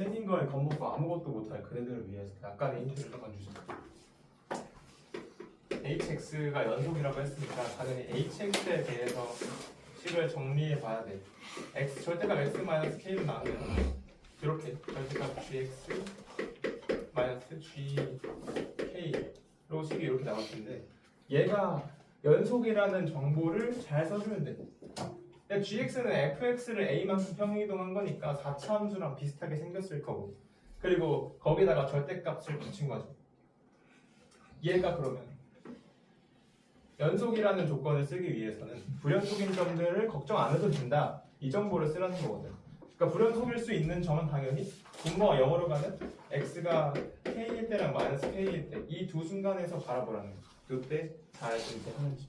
생긴 거에 겁먹고 아무것도 못할 그대들을 위해서 약간의 힌트를 한번 주세요. hx가 연속이라고 했으니까 당연히 hx에 대해서 식을 정리해 봐야 돼. x 절대값 x-k로 나오면 이렇게 절대값 gx 마이너스 gk로 식이 이렇게 나올 텐데 얘가 연속이라는 정보를 잘 써주면 돼. gx는 fx를 a만큼 평행이동한 거니까 4차 함수랑 비슷하게 생겼을 거고 그리고 거기다가 절대값을 붙인 거죠. 얘가 그러면 연속이라는 조건을 쓰기 위해서는 불연속인 점들을 걱정 안 해도 된다. 이 정보를 쓰라는 거거든. 그러니까 불연속일 수 있는 점은 당연히 분모가 0으로 가는 x가 k일 때랑 마이너스 k일 때 이 두 순간에서 바라보라는 거죠. 그때 잘 이제 하는지.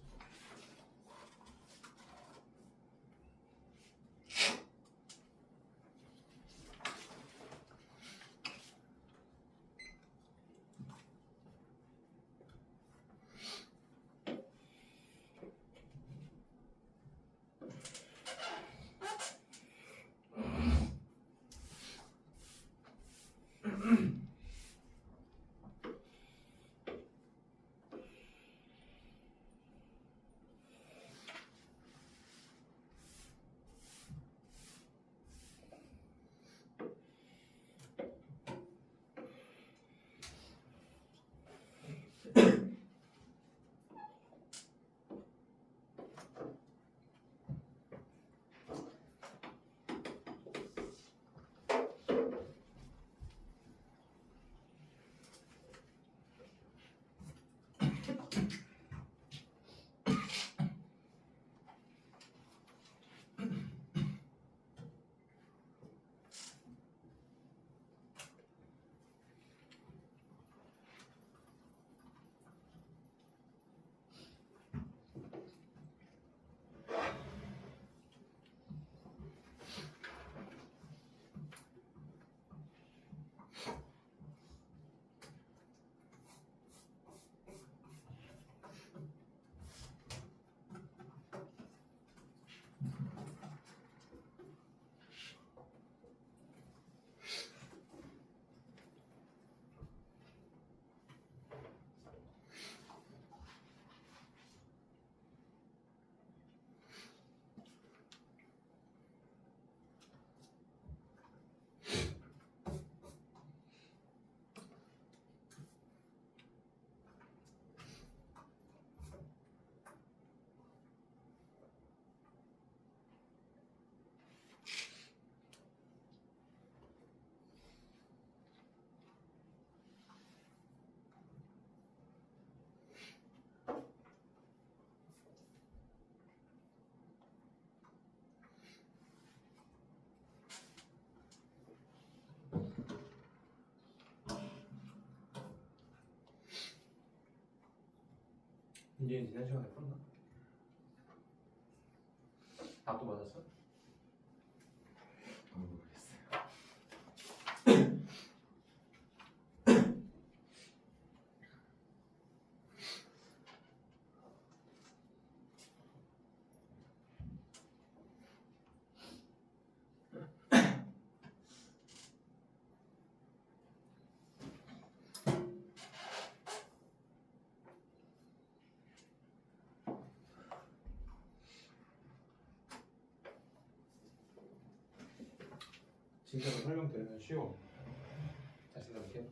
이제 지난 시간에 풀었나? 답도 맞았어? 모르겠어요. 진짜로 설명드리면 쉬워. 다시 생각해.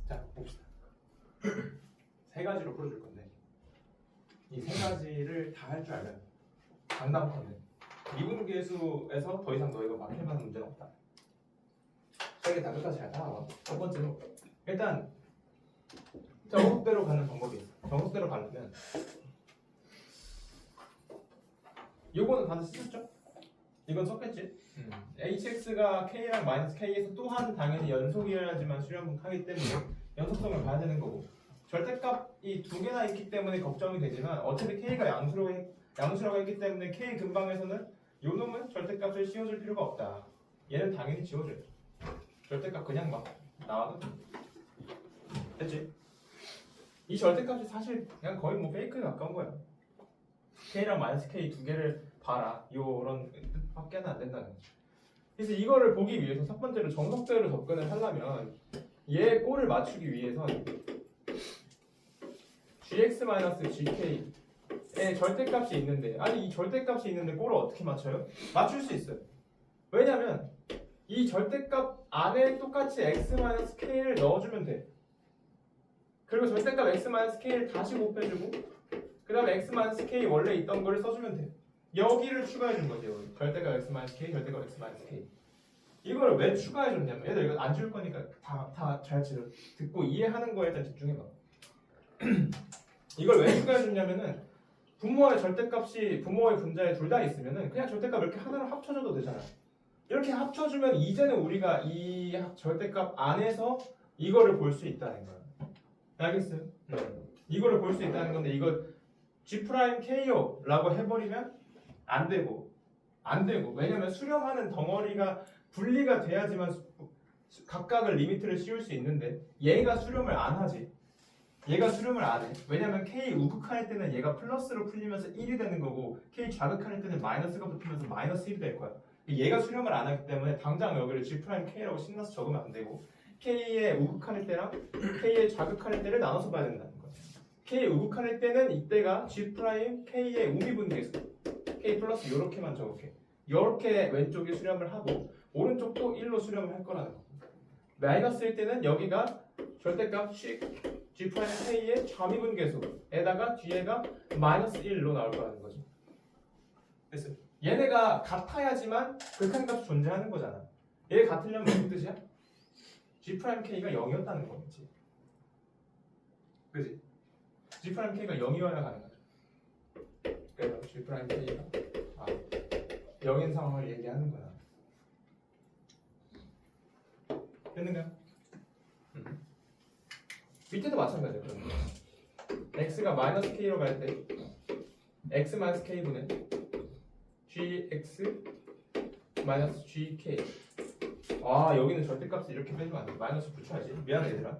자, 봅시다. 세 가지로 풀어줄 건데 이 세 가지를 다 할 줄 알면 장담컨대 미분계수에서 더 이상 너희가 막힐 만한 문제는 없다. 세 개 다 끝까지 잘 따라와. 첫 번째로 일단 정석대로 가는 방법이 있어. 정석대로 가려면 요거는 다들 쓰셨죠? 이건 썼겠지? hx가 k랑 마이너스 k에서 또한 당연히 연속이어야지만 수렴하기 때문에 연속성을 봐야 되는 거고 절대값이 두 개나 있기 때문에 걱정이 되지만 어차피 k가 양수라고 했기 때문에 k 근방에서는 요 놈은 절대값을 씌워줄 필요가 없다. 얘는 당연히 지워줘요. 절대값 그냥 막 나와도 됐지? 이 절대값이 사실 그냥 거의 뭐 페이크에 가까운 거야. k랑 마이너스 k 두 개를 봐라. 요런 뜻밖에는 안 된다는 거죠. 그래서 이거를 보기 위해서 첫 번째로 정석대로 접근을 하려면 얘의 꼴을 맞추기 위해서 gx-gk의 절대값이 있는데 아니 이 절대값이 있는데 꼴을 어떻게 맞춰요? 맞출 수 있어요. 왜냐면 이 절대값 안에 똑같이 x-k를 넣어주면 돼. 그리고 절대값 x-k를 다시 곱해주고 그 다음에 x-k 원래 있던 거를 써주면 돼. 여기를 추가해준 거죠. 절대값 x-k, 절대값 x-k. 이걸 왜 추가해줬냐면 얘들 이거 안 지울 거니까 다 잘 듣고 이해하는 거에 일단 집중해봐. 이걸 왜 추가해줬냐면은 분모의 절대값이 분모의 분자에 둘 다 있으면은 그냥 절대값 이렇게 하나로 합쳐줘도 되잖아. 이렇게 합쳐주면 이제는 우리가 이 절대값 안에서 이거를 볼 수 있다는 거야. 알겠어요? 이거를 볼 수 있다는 건데 이거 G'K라고 해버리면 안 되고 왜냐면 수렴하는 덩어리가 분리가 돼야지만 각각을 리미트를 씌울 수 있는데 얘가 수렴을 안 하지. 얘가 수렴을 안 해. 왜냐면 K 우극할 때는 얘가 플러스로 풀리면서 1이 되는 거고 K 좌극할 때는 마이너스가 붙으면서 마이너스 1이 될 거야. 얘가 수렴을 안 하기 때문에 당장 여기를 G'K라고 신나서 적으면 안 되고 K의 우극할 때랑 K의 좌극할 때를 나눠서 봐야 된다는 거야. K의 우극할 때는 이때가 G'K의 우미분계수 K 플러스 요렇게만 적을게. 요렇게 왼쪽에 수렴을 하고 오른쪽도 1로 수렴을 할 거라는 거. 마이너스일 때는 여기가 절대값 G'K의 좌미분계수에다가 뒤에가 마이너스 1로 나올 거라는 거죠. 됐어요. 얘네가 같아야지만 극한값이 존재하는 거잖아. 얘 같으려면 무슨 뜻이야? G'K가 0이었다는 거겠지. 그지? G'K가 0이어야 가능하죠. 그래서 G'K가 0인 상황을 얘기하는 거야. 됐는가요? 밑에도 마찬가지예요. x가 마이너스 k로 갈 때 x 마이너스 k분의 gx 마이너스 gk. 아 여기는 절대값을 이렇게 빼주면 안 돼. 마이너스 붙여야지. 미안해 얘들아.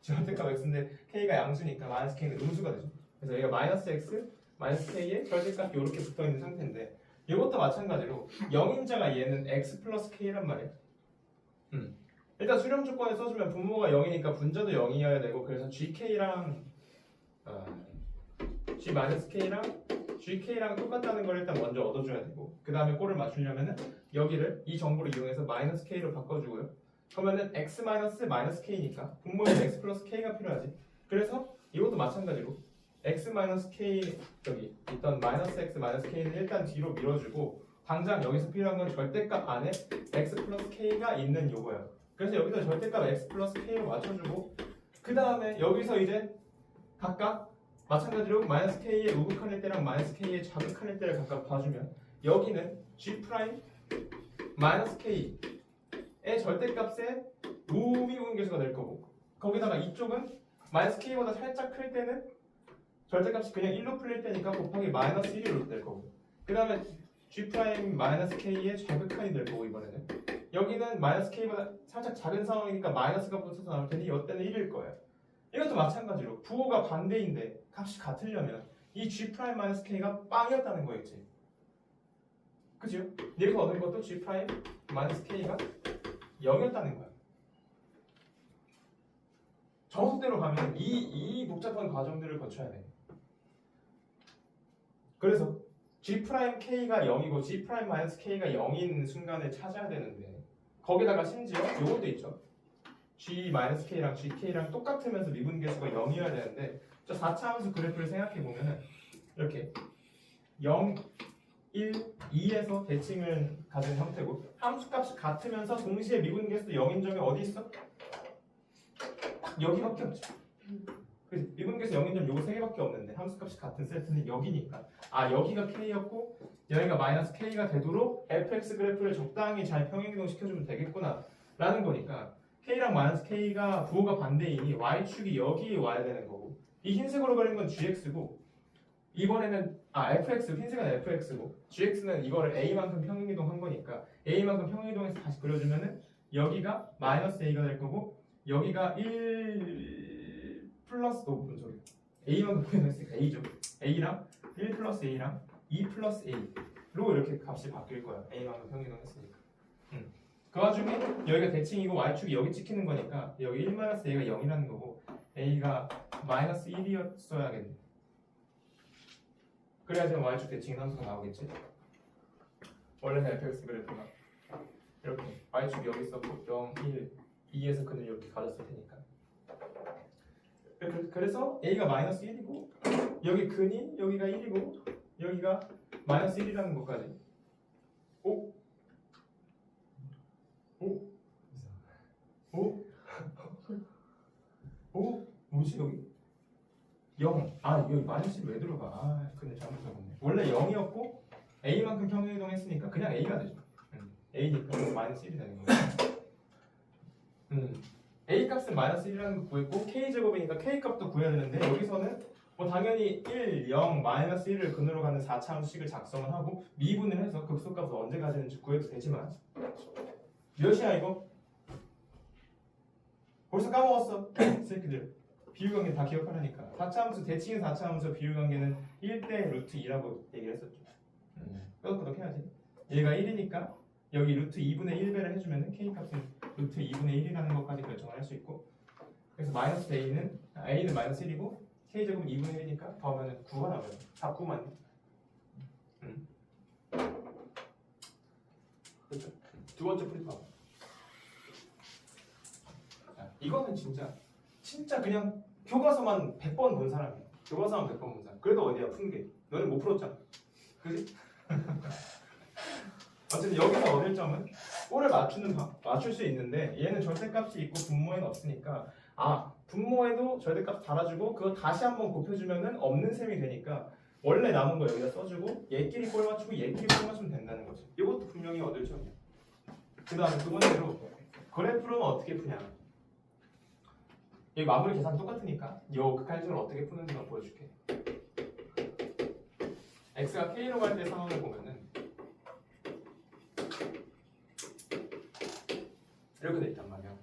절대값 x인데 k가 양수니까 마이너스 k는 음수가 되죠. 그래서 여기가 마이너스 x 마이너스 k에 절대값이 이렇게 붙어있는 상태인데 이것도 마찬가지로 0인자가 얘는 x 플러스 k란 말이야. 일단 수렴 조건에 써주면 분모가 0이니까 분자도 0이어야 되고 그래서 gk랑 gk랑 똑같다는 걸 일단 먼저 얻어줘야 되고 그 다음에 꼴을 맞추려면은 여기를 이 정보를 이용해서 마이너스 k로 바꿔주고요. 그러면은 x 마이너스 k니까 분모에는 x 플러스 k가 필요하지. 그래서 이것도 마찬가지로 x 마이너스 k 여기 있던 마이너스 x 마이너스 k는 일단 뒤로 밀어주고 당장 여기서 필요한 건 절대값 안에 x 플러스 k가 있는 요거예요. 그래서 여기서 절대값 x 플러스 k로 맞춰주고 그 다음에 여기서 이제 각각 마찬가지로 마이너스 k의 우극할 때랑 마이너스 k의 좌극할 때를 각각 봐주면 여기는 g 프라임 마이너스 k의 절대값의 우미분계수가 될 거고 거기다가 이쪽은 마이너스 k보다 살짝 클 때는 절대값이 그냥 1로 풀릴 때니까 곱하기 마이너스 1이 될 거고 그 다음에 g 프라임 마이너스 k의 좌극한이 될 거고 이번에는 여기는 마이너스 k보다 살짝 작은 상황이니까 마이너스가 붙어서 나올 테니 이때는 1일 거예요. 이것도 마찬가지로 부호가 반대인데 값이 같으려면 이 g'-k가 빵이었다는 거겠지. 그죠? 여기서 얻은 것도 g'-k가 0이었다는 거야. 정석대로 가면 이 복잡한 과정들을 거쳐야 돼. 그래서 g'-k가 0이고 g'-k가 0인 순간을 찾아야 되는데 거기다가 심지어 요것도 있죠. g-k랑 gk랑 똑같으면서 미분계수가 0이어야 되는데 저 4차 함수 그래프를 생각해 보면은 이렇게 0, 1, 2에서 대칭을 가진 형태고 함수값이 같으면서 동시에 미분계수도 0인 점이 어디 있어? 딱 여기밖에 없죠. 그래서 미분계수 0인 점 요거 3개밖에 없는데 함수값이 같은 세트는 여기니까 아 여기가 k였고 여기가 마이너스 k가 되도록 fx 그래프를 적당히 잘 평행이동 시켜주면 되겠구나 라는 거니까 k랑 마이너스 k가 부호가 반대이니 y축이 여기에 와야 되는 거고 이 흰색으로 그린 건 gx고 이번에는 fx 흰색은 fx고 gx는 이거를 a만큼 평행이동 한 거니까 a만큼 평행이동해서 다시 그려주면은 여기가 마이너스 a가 될 거고 여기가 1 플러스 저기 a만큼 평행했으니까 a죠. a랑 1 플러스 a랑 2 플러스 a로 이렇게 값이 바뀔 거야. a만큼 평행이동했으니까. 그 와중에 여기가 대칭이고 y축이 여기 찍히는 거니까 여기 1 마이너스 a가 0이라는 거고 a가 마이너스 1이었어야겠네. 그래야지 y축 대칭인 함수가 나오겠지. 원래는 fx 그래프가 이렇게 y축이 여기 있었고 0, 1, 2에서 근을 이렇게 가졌을 테니까. 그래서 a가 마이너스 1이고 여기 근이 여기가 1이고 여기가 마이너스 1이라는 것까지. 오? 오? 오? 오? 뭐지 여기? 0. 아 여기 마이너스 1 왜 들어가? 아 근데 잘못 적었네. 원래 0이었고 a만큼 평행이동했으니까 그냥 a가 되죠. a니까 마이너스 1이 되는 거예요. a 값은 마이너스 1이라는 거 구했고 k 제곱이니까 k 값도 구해야 되는데 여기서는 뭐 당연히 1, 0, 마이너스 1을 근으로 가는 4차 함수식을 작성을 하고 미분을 해서 극소값을 언제 가지는지 구해도 되지만 몇이야 이거? 벌써 까먹었어. 새끼들 비율관계 다 기억하라니까. 4차 함수 대칭의 4차 함수 비율관계는 1대 루트 2라고 얘기를 했었죠. 끄덕끄덕 해야지. 얘가 1이니까 여기 루트 2분의 1배를 해주면 k 값은 루트 2분의 1이라는 것까지 결정을 할 수 있고 그래서 마이너스 a는 마이너스 1이고 k제곱은 2분의 1이니까 더하면 9가 나와요. 답 9만. 그렇죠. 두 번째 풀이 봐봐. 이거는 진짜 그냥 교과서만 100번 본 사람이야. 교과서만 100번 본 사람. 그래도 어디야 푼 게. 너는 못 풀었잖아. 그지? 어쨌든 여기서 얻을 점은 꼴을 맞출 수 있는데 얘는 절대값이 있고 분모에는 없으니까 분모에도 절대값 달아주고 그거 다시 한번 곱해주면은 없는 셈이 되니까 원래 남은 거 여기다 써주고 얘끼리 꼴 맞추고 얘끼리 꼴 맞추면 된다는 거지. 이것도 분명히 얻을 점이야. 그 다음에 두 번째로 그래프로는 어떻게 푸냐. 여기 마무리 계산 똑같으니까 이 극한식을 어떻게 푸는지만 보여줄게. x가 k로 갈 때 상황을 보면은 이렇게 돼 있단 말이야.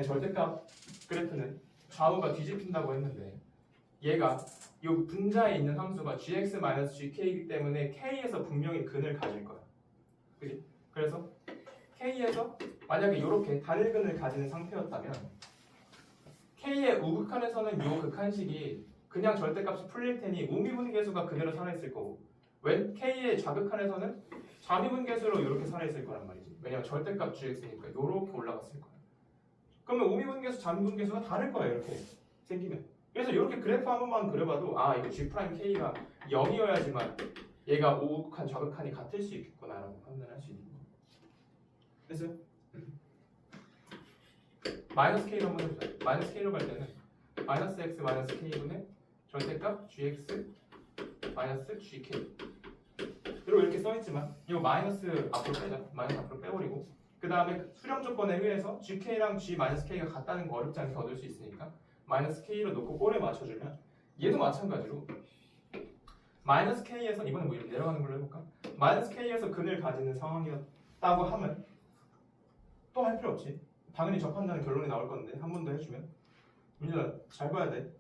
절대값 그래프는 좌우가 뒤집힌다고 했는데 얘가 이 분자에 있는 함수가 gx-gk이기 때문에 k에서 분명히 근을 가질 거야. 그지? 그래서 k에서 만약에 이렇게 단일근을 가지는 상태였다면 k의 우극한에서는 이 극한식이 그냥 절대값이 풀릴 테니 우미분계수가 그대로 살아있을 거고 k의 좌극한에서는 좌미분계수로 이렇게 살아있을 거란 말이지. 왜냐면 절대값 gx니까 이렇게 올라갔을 거야. 그러면 우미분계수, 좌미분계수가 다를 거야 이렇게 생기면. 그래서 이렇게 그래프 한 번만 그려봐도 이거 g'k가 0이어야지만 얘가 우극한, 좌극한이 같을 수 있겠구나라고 판단할 수 있는 거. 그래서 마이너스 k로 한번 해보자. 마이너스 k로 갈 때는 마이너스 x 마이너스 k분의 절대값 gx 마이너스 gk 이렇게 써있지만 이거 마이너스 앞으로 빼자. 마이너스 앞으로 빼버리고 그 다음에 수렴 조건에 의해서 gk랑 g-k가 같다는 거 어렵지 않게 얻을 수 있으니까 마이너스 k로 놓고 꼴에 맞춰주면 얘도 마찬가지로 마이너스 k에서 이번에 뭐 이렇게 내려가는 걸로 해볼까? 마이너스 k에서 근을 가지는 상황이었다고 하면 또 할 필요 없지. 당연히 접한다는 결론이 나올 건데 한 번 더 해주면 문제가 잘 봐야 돼.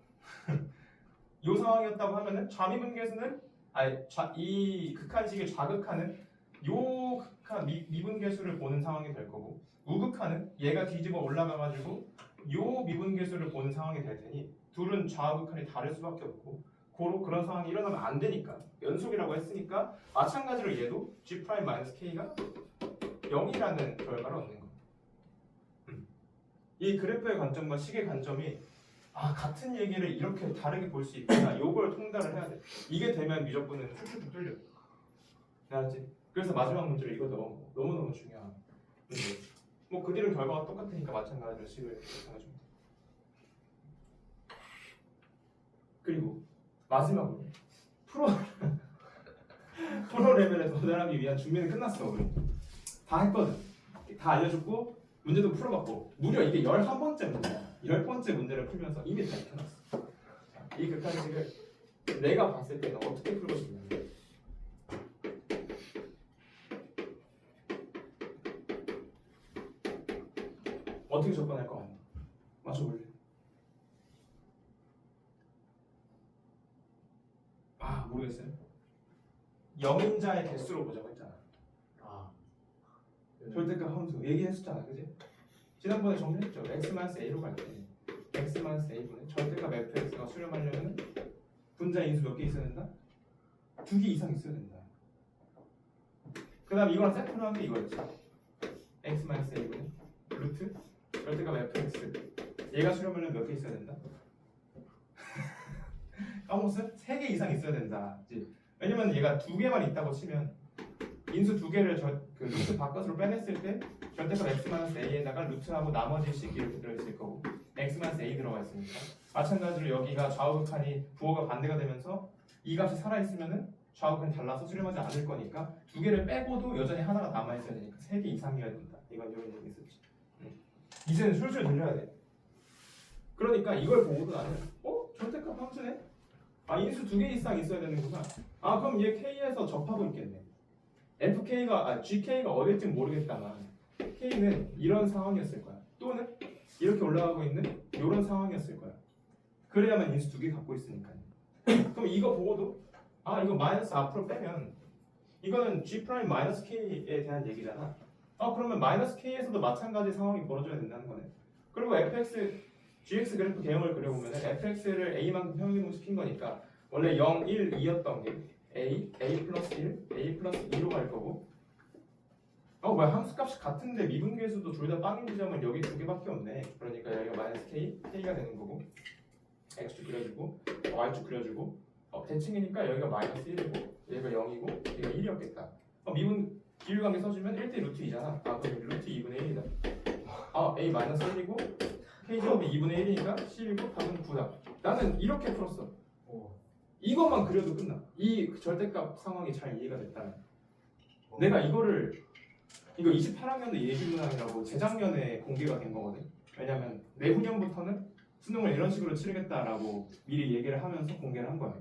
이 상황이었다고 하면은 좌미분계수는 이 극한식을 좌극하는 요 극한 미분계수를 보는 상황이 될 거고 우극한은 얘가 뒤집어 올라가가지고 요 미분계수를 보는 상황이 될 테니 둘은 좌우극한이 다를 수밖에 없고 그런 상황이 일어나면 안 되니까 연속이라고 했으니까 마찬가지로 얘도 G'-K가 0이라는 결과를 얻는 거예요. 이 그래프의 관점과 식의 관점이 같은 얘기를 이렇게 다르게 볼 수 있구나. 요걸 통달을 해야 돼. 이게 되면 미적분은 툭툭 뚫려. 알았지? 그래서 마지막 문제를 이거 너무너무 중요한 문제. 뭐 그 뒤로 결과가 똑같으니까 마찬가지로 식을 계산해주면 돼. 그리고 마지막으로 프로 레벨에 도달하기 위한 준비는 끝났어. 우리 다 했거든. 다 알려줬고 문제도 풀어봤고 무려 이게 11번째 문제야. 10번째 문제를 풀면서 이미 다 익혀놨어. 이 극한식을 내가 봤을 때는 어떻게 풀고 싶냐면 어떻게 접근할 것 같나? 맞춰볼래? 모르겠어요. 영인자의 개수로 보자고 했잖아. 절대값 함수 얘기했었잖아, 그지? 지난번에 정리했죠. x-a로 갈 때 x-a분의 절대값 fx가 수렴하려면 분자 인수 몇 개 있어야 된다? 2개 이상 있어야 된다. 그 다음 이거랑 세트로 한 게 이거였지. x-a분의 루트 절대값 fx 얘가 수렴하려면 몇 개 있어야 된다? 까먹었어요? 3개 이상 있어야 된다. 왜냐면 얘가 2개만 있다고 치면 인수 2개를 그 루트 바깥으로 빼냈을 때 절대값 x-a에다가 루트하고 나머지 식 이렇게 들어있을 거고 x-a 들어가 있으니까 마찬가지로 여기가 좌우극한이 부호가 반대가 되면서 이 값이 살아있으면은 좌우극한이 달라서 수렴하지 않을 거니까 2개를 빼고도 여전히 하나가 남아있어야 되니까 3개 이상이어야 된다. 이건 이런 얘기 있었지. 이제는 술술 늘려야 돼. 그러니까 이걸 보고도 나는 절대값 함수네? 인수 2개 이상 있어야 되는구나. 그럼 얘 K에서 접하고 있겠네. GK가 어딜지 모르겠다만 K는 이런 상황이었을 거야. 또는 이렇게 올라가고 있는 이런 상황이었을 거야. 그래야만 인수 2개 갖고 있으니까요. 그럼 이거 보고도 이거 마이너스 앞으로 빼면 이거는 G'-K에 대한 얘기잖아. 그러면 마이너스 K에서도 마찬가지 상황이 벌어져야 된다는 거네. 그리고 GX 그래프 개형을 그려보면 fx를 a만큼 평행이동시킨 거니까 원래 0, 1, 2였던 게 a 플러스 1, a 플러스 2로 갈 거고 뭐야 함수값이 같은데 미분계수도 둘 다 빵인 지점은 여기 2개밖에 없네. 그러니까 여기가 마이너스 k가 되는 거고 x축 그려주고 y축 그려주고 대칭이니까 여기가 마이너스 1이고 얘가 0이고 얘가 1이었겠다. 미분 기울관계 써주면 1대 루트 2잖아. 그럼 루트 2분의 1이다. a 마이너스 1이고 K제곱이 2분의 1이니까 10이고 답은 9다. 나는 이렇게 풀었어. 이것만 그려도 끝나. 이 절대값 상황이 잘 이해가 됐다면 내가 이거 28학년도 예비문항이라고 재작년에 공개가 된 거거든. 왜냐면 내후년부터는 수능을 이런 식으로 치르겠다라고 미리 얘기를 하면서 공개를 한 거야.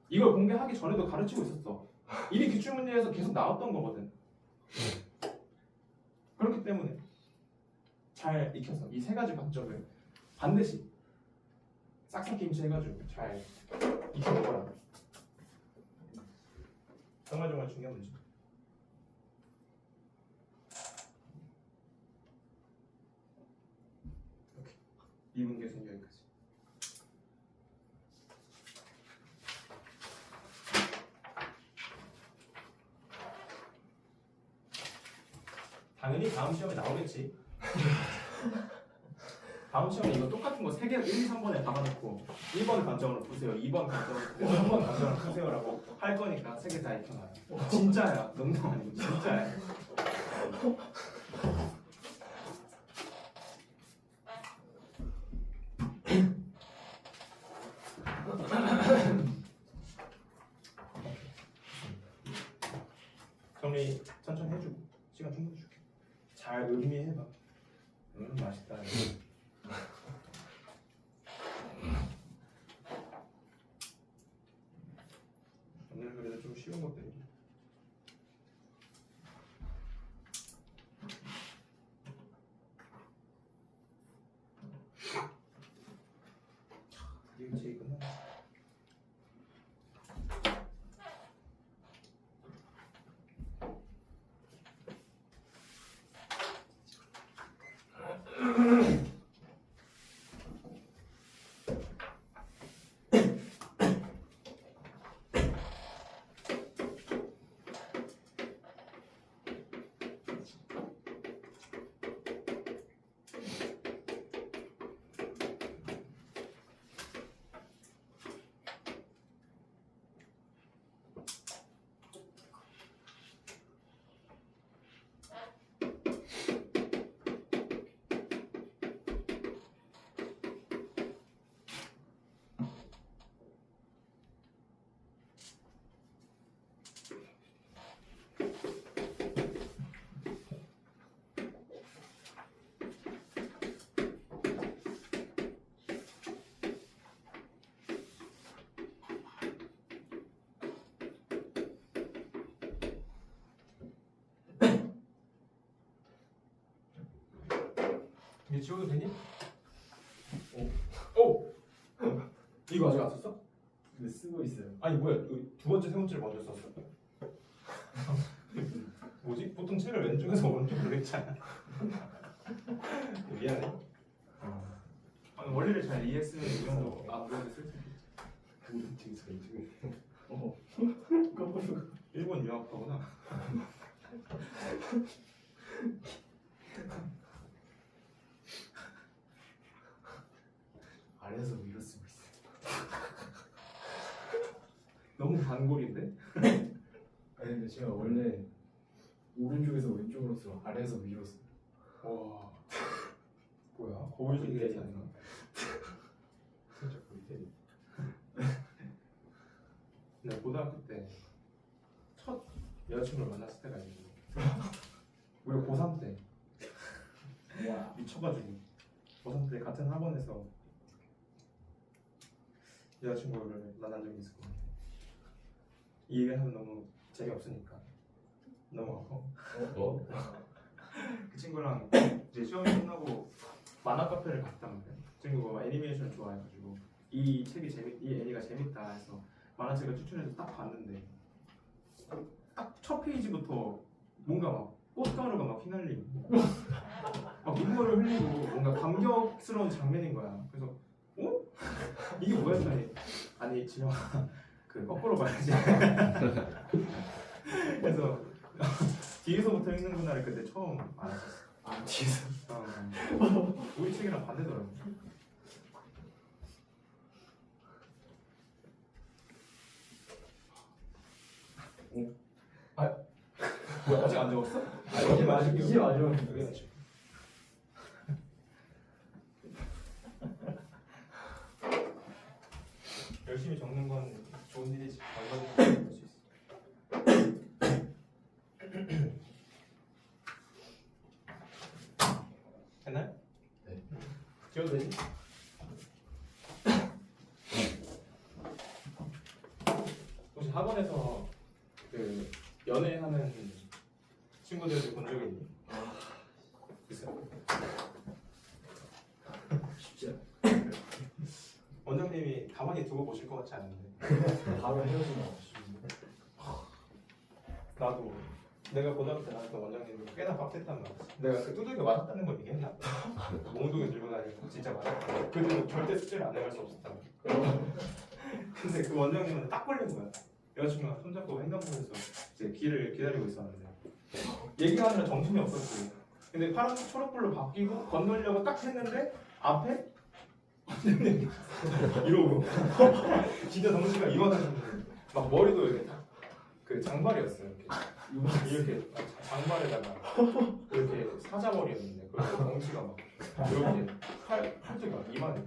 이걸 공개하기 전에도 가르치고 있었어. 이미 기출문제에서 계속 나왔던 거거든. 그렇기 때문에 잘 익혀서 이 3가지 관점을 반드시 싹싹 김치해가지고 잘 익혀보라. 정말 중요한 문제. 오케이. 미분계수는 여기까지. 당연히 다음 시험에 나오겠지. 다음 시험에 이거 똑같은 거 3개 1, 2, 3번에 박아놓고 1번 관점으로 푸세요, 2번 관점으로 푸세요, 3번 관점으로 푸세요라고 할 거니까 3개 다 익혀놔요. 진짜야. 농담 아니고 진짜야. 정리 천천히 해주고 시간 충분히 줄게. 잘 음미해봐. 맛있다. 오늘은 그래도 좀 쉬운 것들이 이거 지워도 되니? 오! 이거 아직 안 썼어? 근데 쓰고 있어요. 아니 뭐야, 두 번째 세 번째를 먼저 썼어. 뭐지? 보통 책을 왼쪽에서 오른쪽으로 읽잖아. 미안해. 아니, 원리를 잘 이해했으면 이 정도 안 그래도 쓸 수 있지. 오른쪽에서 왼쪽으로. 일본 유학파구나. 아래에서 위로 쓰고 있어요. 너무 반골인데? 아니 근데 제가 원래 오른쪽에서 왼쪽으로 써. 아래에서 위로 써. 와. 뭐야? 고울중 대리 아닌가? 진짜 고울 대리. 내가 고등학교 때 첫 여자친구를 만났을 때가 있는데 우리가 고3 때 와. 미쳐가지고 고3 때 같은 학원에서 여자친구를 만난 적이 있을 거야. 이 얘기하면 너무 재미없으니까 넘어가고 그 친구랑 이제 시험이 끝나고 만화 카페를 갔단 말이야. 그 친구가 애니메이션 좋아해가지고 이 애니가 재밌다 해서 만화책을 추천해서 딱 봤는데 딱 첫 페이지부터 뭔가 막 꽃가루가 막 휘날리고 막 눈물을 흘리고 뭔가 감격스러운 장면인 거야. 그래서 어? 이게 뭐야 했더니 아니 진영아 그 거꾸로 봐야지. 그래서 뒤에서부터 읽는구나를 그때 처음 알았었어. 아 뒤에서. 우리 책이랑 반대더라고. 뭐야, 아직 안 적었어? 이제 마지막이에요. 여기 맞지. 열심히 적는 건 좋은 일이지. 얼마든지 할 수 있어. 됐나요? 네. 지워도 되지? 혹시 학원에서 그 연애하는 친구들을 본 적이 있니? 있어요. 쉽지 않아. 원장님이 가만히 두고 보실 것 같지 않은데. 바로 헤어지면 나도 내가 고등학교 때 나왔던 원장님이 꽤나 빡셌단 말이야. 내가 그 두들겨 맞았다는 걸 얘기했나? 몽둥이 들고 다니고 진짜 맞았다. 그 뒤로 절대 숙제를 안 해갈 수 없었다. 근데 그 원장님은 딱 걸린 거야. 여자친구가 손잡고 횡단보도에서 이제 길을 기다리고 있었는데 얘기하느라 정신이 없었지. 근데 파란 초록불로 바뀌고 건너려고 딱 했는데 앞에 원장님 이러고 진짜 덩치가 이만하셨는데 막 머리도 이렇게 딱 그 장발이었어요. 이렇게 장발에다가 이렇게 사자머리였는데 그리고 덩치가 막 이렇게 팔뚝이 막 이만해.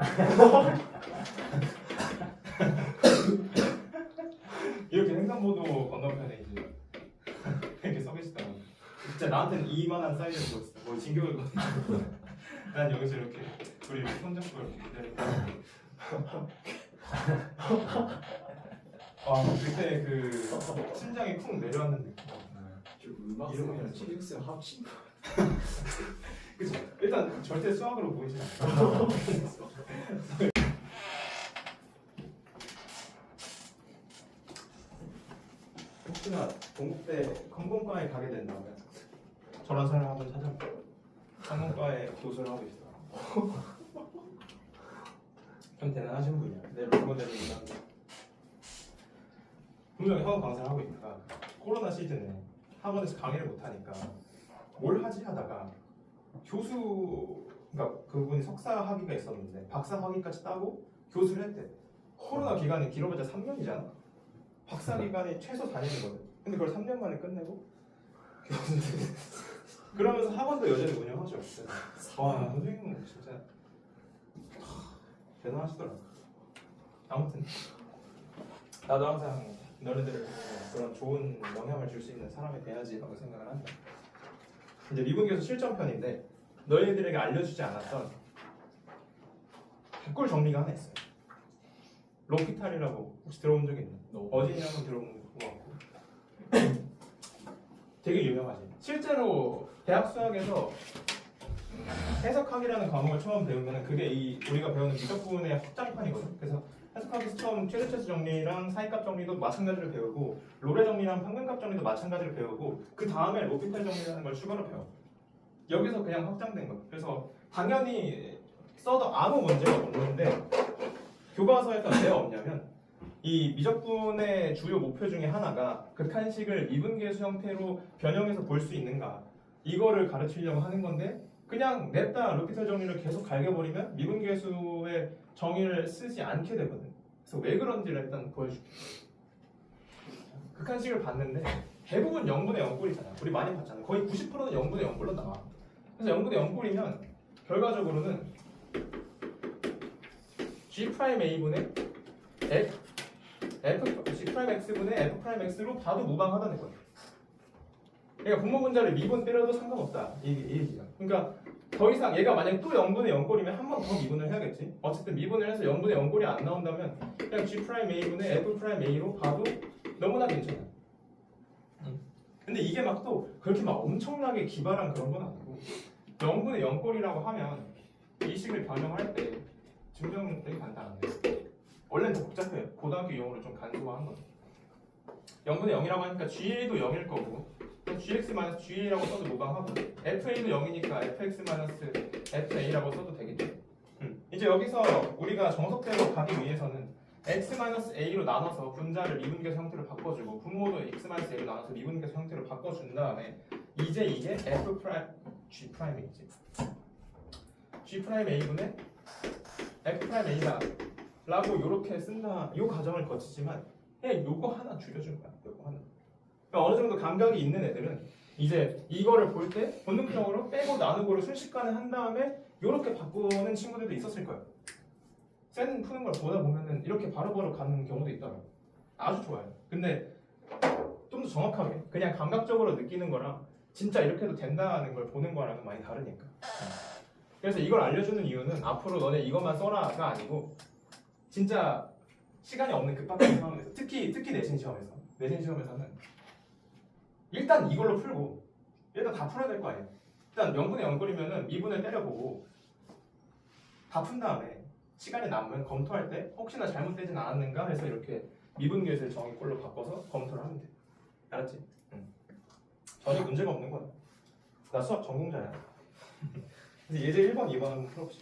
이렇게 횡단보도 건너편에 이제 이렇게 서 계시다가 진짜 나한테는 이만한 사이즈를 보였어. 거의 진격을 거든요. 난 여기서 이렇게 둘이 이렇게 손잡고 이렇게 기다리고. 아 그때 그 심장이 쿵 내려왔는데. 좀 음악이랑 체육생 합친 거. 그치? 일단 절대 수학으로 보이지 않아. 혹시나 동국대 컴공과에 가게 된다면 저런 사람 한번 찾아볼게요. 컴공과에 교수를 하고 있어. 좀 대단하신 분이야. 내 롤모델이긴 한데 분명히 학원 강사를 하고 있다가 코로나 시즌에 학원에서 강의를 못하니까 뭘 하지 하다가 그러니까 그분이 석사 학위가 있었는데 박사 학위까지 따고 교수를 했대. 코로나 기간이 길어봤자 3년이잖아. 박사 기간이 최소 4년이거든. 근데 그걸 3년 만에 끝내고 교수를 그러면서 학원도 여전히 운영하죠. 와 선생님은 진짜 대단하시더라고. 아무튼 나도 항상 너네들을 보고 그런 좋은 영향을 줄 수 있는 사람이 돼야지라고 생각을 한다. 이제 미분계수 실전편인데 너희들에게 알려주지 않았던 백골 정리가 하나 있어요. 로피탈이라고 혹시 들어본 적 있나? 어딘지 한번 들어본 것 같고 되게 유명하지. 실제로 대학 수학에서 해석학이라는 과목을 처음 배우면 그게 이 우리가 배우는 미적분의 확장판이거든. 그래서 해석학에서 처음 최대차수 정리랑 사이값 정리도 마찬가지로 배우고 로레 정리랑 평균값 정리도 마찬가지로 배우고 그 다음에 로피탈 정리라는 걸 추가로 배워. 여기서 그냥 확장된 거야. 그래서 당연히 써도 아무 문제가 없는데 교과서에서 왜 없냐면 이 미적분의 주요 목표 중에 하나가 극한식을 미분계수 형태로 변형해서 볼 수 있는가 이거를 가르치려고 하는 건데 그냥 냅다 로피탈 정리를 계속 갈겨버리면 미분계수의 정의를 쓰지 않게 되거든. 그래서 왜 그런지를 일단 보여줄게. 극한식을 봤는데 대부분 0분의 0꼴이잖아. 우리 많이 봤잖아. 거의 90%는 0분의 0꼴로 나와. 그래서 0분의 0꼴이면 결과적으로는 G'A분의 G'X분의 F'X로 봐도 무방하다는 거야. 그러니까 분모분자를 미분 때려도 상관없다. 이 얘기야. 그러니까 더 이상 얘가 만약 또 0분의 0꼴이면 한 번 더 미분을 해야겠지. 어쨌든 미분을 해서 0분의 0꼴이 안 나온다면 그냥 G'A분의 F'A로 봐도 너무나 괜찮아. 근데 이게 막 또 그렇게 막 엄청나게 기발한 그런 건 아니고 0분의 0꼴이라고 하면 이 식을 변형할 때 증명 되게 간단한데 원래는 더 복잡해요. 고등학교 용어로 좀 간소화한 거죠. 0분의 0이라고 하니까 GA도 0일 거고 GX-GA라고 써도 무방하고 FA도 0이니까 FX-FA라고 써도 되겠죠. 이제 여기서 우리가 정석대로 가기 위해서는 X-A로 나눠서 분자를 미분계수 형태로 바꿔주고 분모도 X-A로 나눠서 미분계수 형태로 바꿔준 다음에 이제 이게 G'A겠지. G'A분의 F'A다 라고 이렇게 쓴다. 이 과정을 거치지만 그냥 요거 하나 줄여준 거야. 요거 하나. 그러니까 어느 정도 감각이 있는 애들은 이제 이거를 볼 때 본능적으로 빼고 나누고를 순식간에 한 다음에 이렇게 바꾸는 친구들도 있었을 거예요. 쌤 푸는 걸 보다 보면은 이렇게 바로바로 가는 경우도 있더라고요. 아주 좋아요. 근데 좀 더 정확하게 그냥 감각적으로 느끼는 거랑 진짜 이렇게 해도 된다는 걸 보는 거랑은 많이 다르니까. 그래서 이걸 알려주는 이유는 앞으로 너네 이것만 써라가 아니고 진짜 시간이 없는 급박한 상황에서 특히 내신 시험에서는 일단 이걸로 풀고 일단 다 풀어야 될 거 아니에요. 일단 0분의 0꼴이면은 미분을 때려보고 다 푼 다음에 시간이 남으면 검토할 때 혹시나 잘못되진 않았는가 해서 이렇게 미분계수의 정의꼴로 바꿔서 검토를 하면 돼. 알았지? 전혀 문제가 없는 거야. 나 수학 전공자야. 그래서 예제 1번, 2번 한번 풀어보자.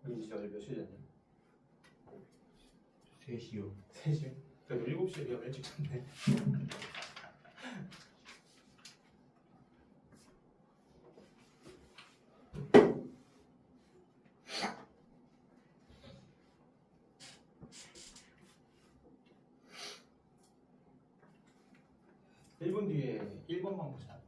여기 이제 어제 몇 시에 잤냐? 3시요. 3시? 그래도 7시에 비하면 일찍 잤네. 일분 뒤에 1번만 보자.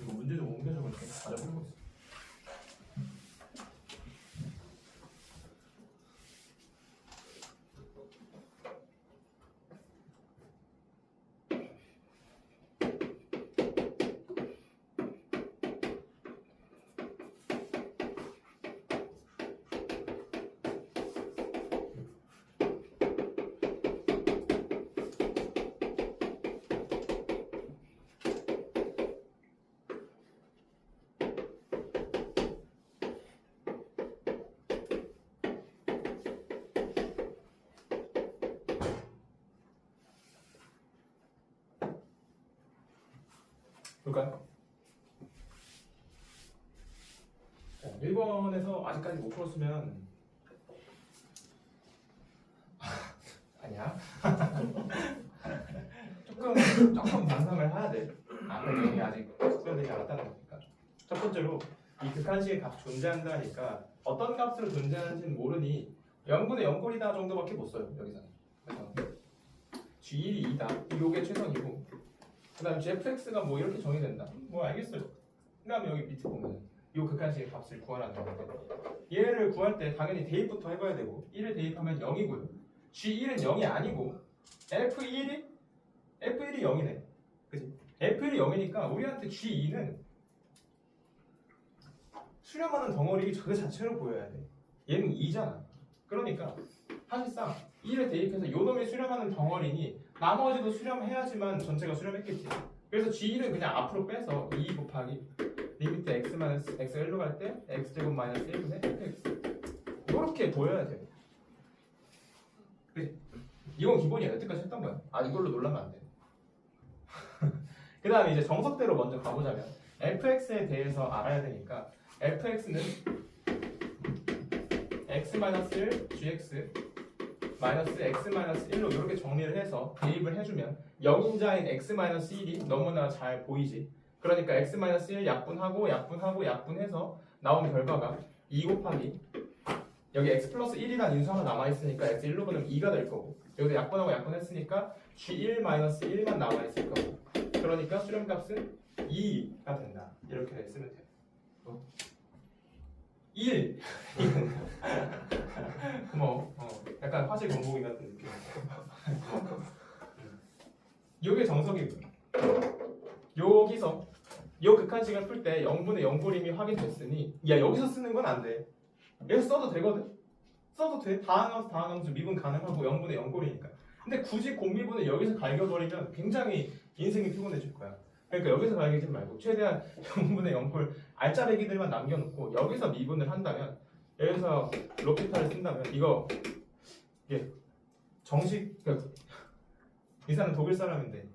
이거 문제 좀 옮겨 적을게. 맞아 풀고 있어. 볼까요? 1번에서 아직까지 못 풀었으면 아니야. 조금 반성을 해야 돼. 이게 아직 숙련되지 않았다는 거니까. 첫 번째로 이 극한식의 값 존재한다니까 어떤 값으로 존재하는지는 모르니 0분의 0꼴이다 정도밖에 못 써요 여기서는. 그래서 G1이 2다. 이게 최선이고 그 다음 gfx가 뭐 이렇게 정의된다. 뭐 알겠어요. 그 다음에 여기 밑에 보면 이 극한식의 값을 구하라는 건데 얘를 구할 때 당연히 대입부터 해봐야 되고 1을 대입하면 0이고요. G1은 0이 아니고 F1이 0이네. 그치? F1이 0이니까 우리한테 G2는 수렴하는 덩어리 저 자체로 보여야 돼. 얘는 2잖아. 그러니까 사실상 1을 대입해서 요 놈이 수렴하는 덩어리니 나머지도 수렴해야지만 전체가 수렴했겠지. 그래서 G1은 그냥 앞으로 빼서 2 곱하기 리미트 x가 1로 갈 때 x제곱 마이너스 1분의 fx 이렇게 보여야 돼. 그치? 이건 기본이야. 여태까지 했던 거야. 이걸로 놀라면 안 돼. 그 다음에 이제 정석대로 먼저 가보자면 fx에 대해서 알아야 되니까 fx는 x-1 gx 마이너스 x-1로 이렇게 정리를 해서 대입을 해주면 0인자인 x-1이 너무나 잘 보이지. 그러니까 x-1 약분하고 약분해서 나온 결과가 2 곱하기 여기 x 플러스 1이라는 인수 하나 남아있으니까 x 1로 보면 2가 될 거고 여기도 약분하고 약분했으니까 g1 마이너스 1만 남아있을 거고 그러니까 수렴값은 2가 된다. 이렇게 쓰면 돼요. 1 고마워. 약간 화제 공부기 같은 느낌. 이게 정석이고요. 여기서 요 극한식을 풀 때 0분의 0고림이 확인됐으니 야 여기서 쓰는 건 안 돼. 여기서 써도 되거든. 써도 돼. 다항함수 미분 가능하고 0분의 0고리니까. 근데 굳이 곱미분을 여기서 갈겨버리면 굉장히 인생이 피곤해질 거야. 그러니까 여기서 갈기지 말고 최대한 0분의 0꼴 알짜배기들만 남겨놓고 여기서 미분을 한다면 여기서 로피탈을 쓴다면 이게 정식 이 사람 독일 사람인데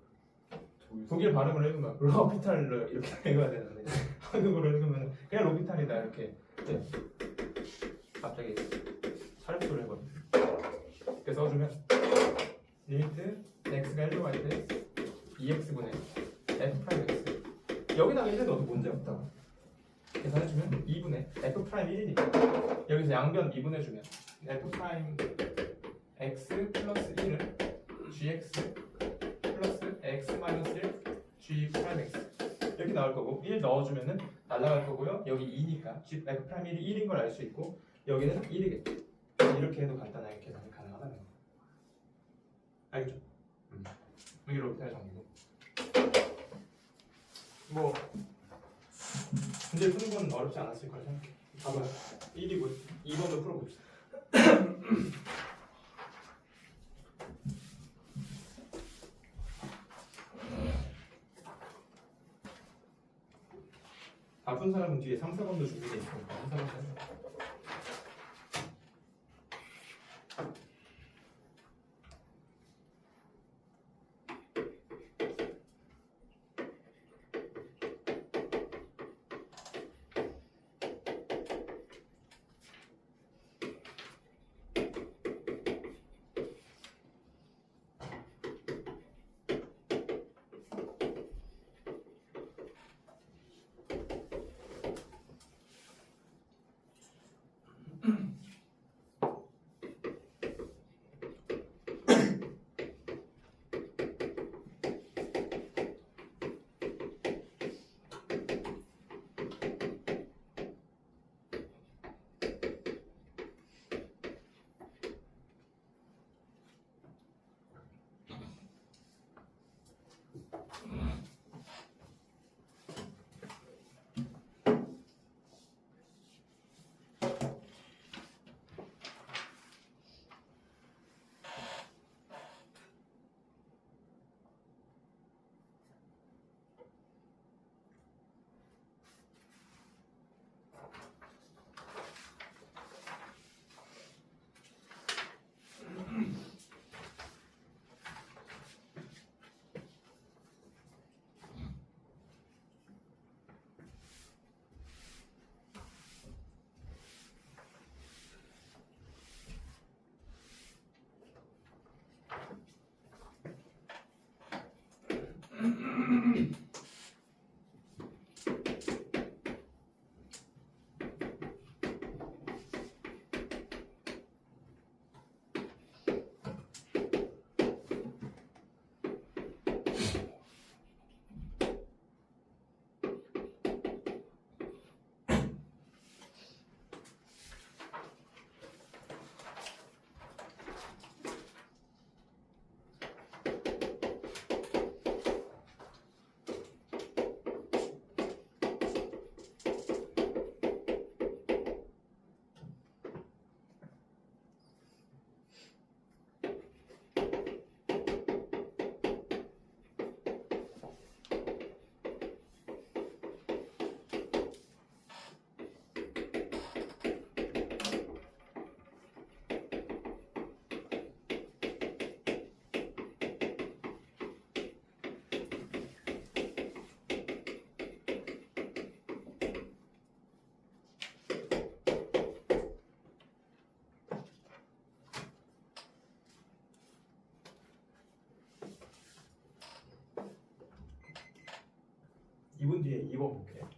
독일 발음을 읽으면 로피탈을 이렇게 읽어야 되는데 한국어로 읽으면 그냥 로피탈이다 이렇게 갑자기 차력도를 해버려. 이렇게 써주면 리미트 x가 1로 갈 때 2x분의 여기다가 1을 넣어도 문제 없다. 계산해주면 2분의 f 프라임 1이니까 여기서 양변 미분해주면 f 프라임 x 플러스 1은 gx 플러스 x 마이너스 1 g 프라임 x 이렇게 나올 거고 1 넣어주면은 날라갈 거고요. 여기 2니까 g f 프라임 1이 1인 걸 알 수 있고 여기는 1이겠죠. 이렇게 해도 간단하게 계산이 가능하다는 거. 알겠죠? 여기로 그냥 정리고. 뭐 문제 푸는 건 어렵지 않았을 거라 생각해. 봐봐요. 1이고 2번도 풀어봅시다. 바쁜 사람은 뒤에 3, 4번도 준비되어 있으니까 한 사람 해요. 이분 뒤에 2번 볼게요.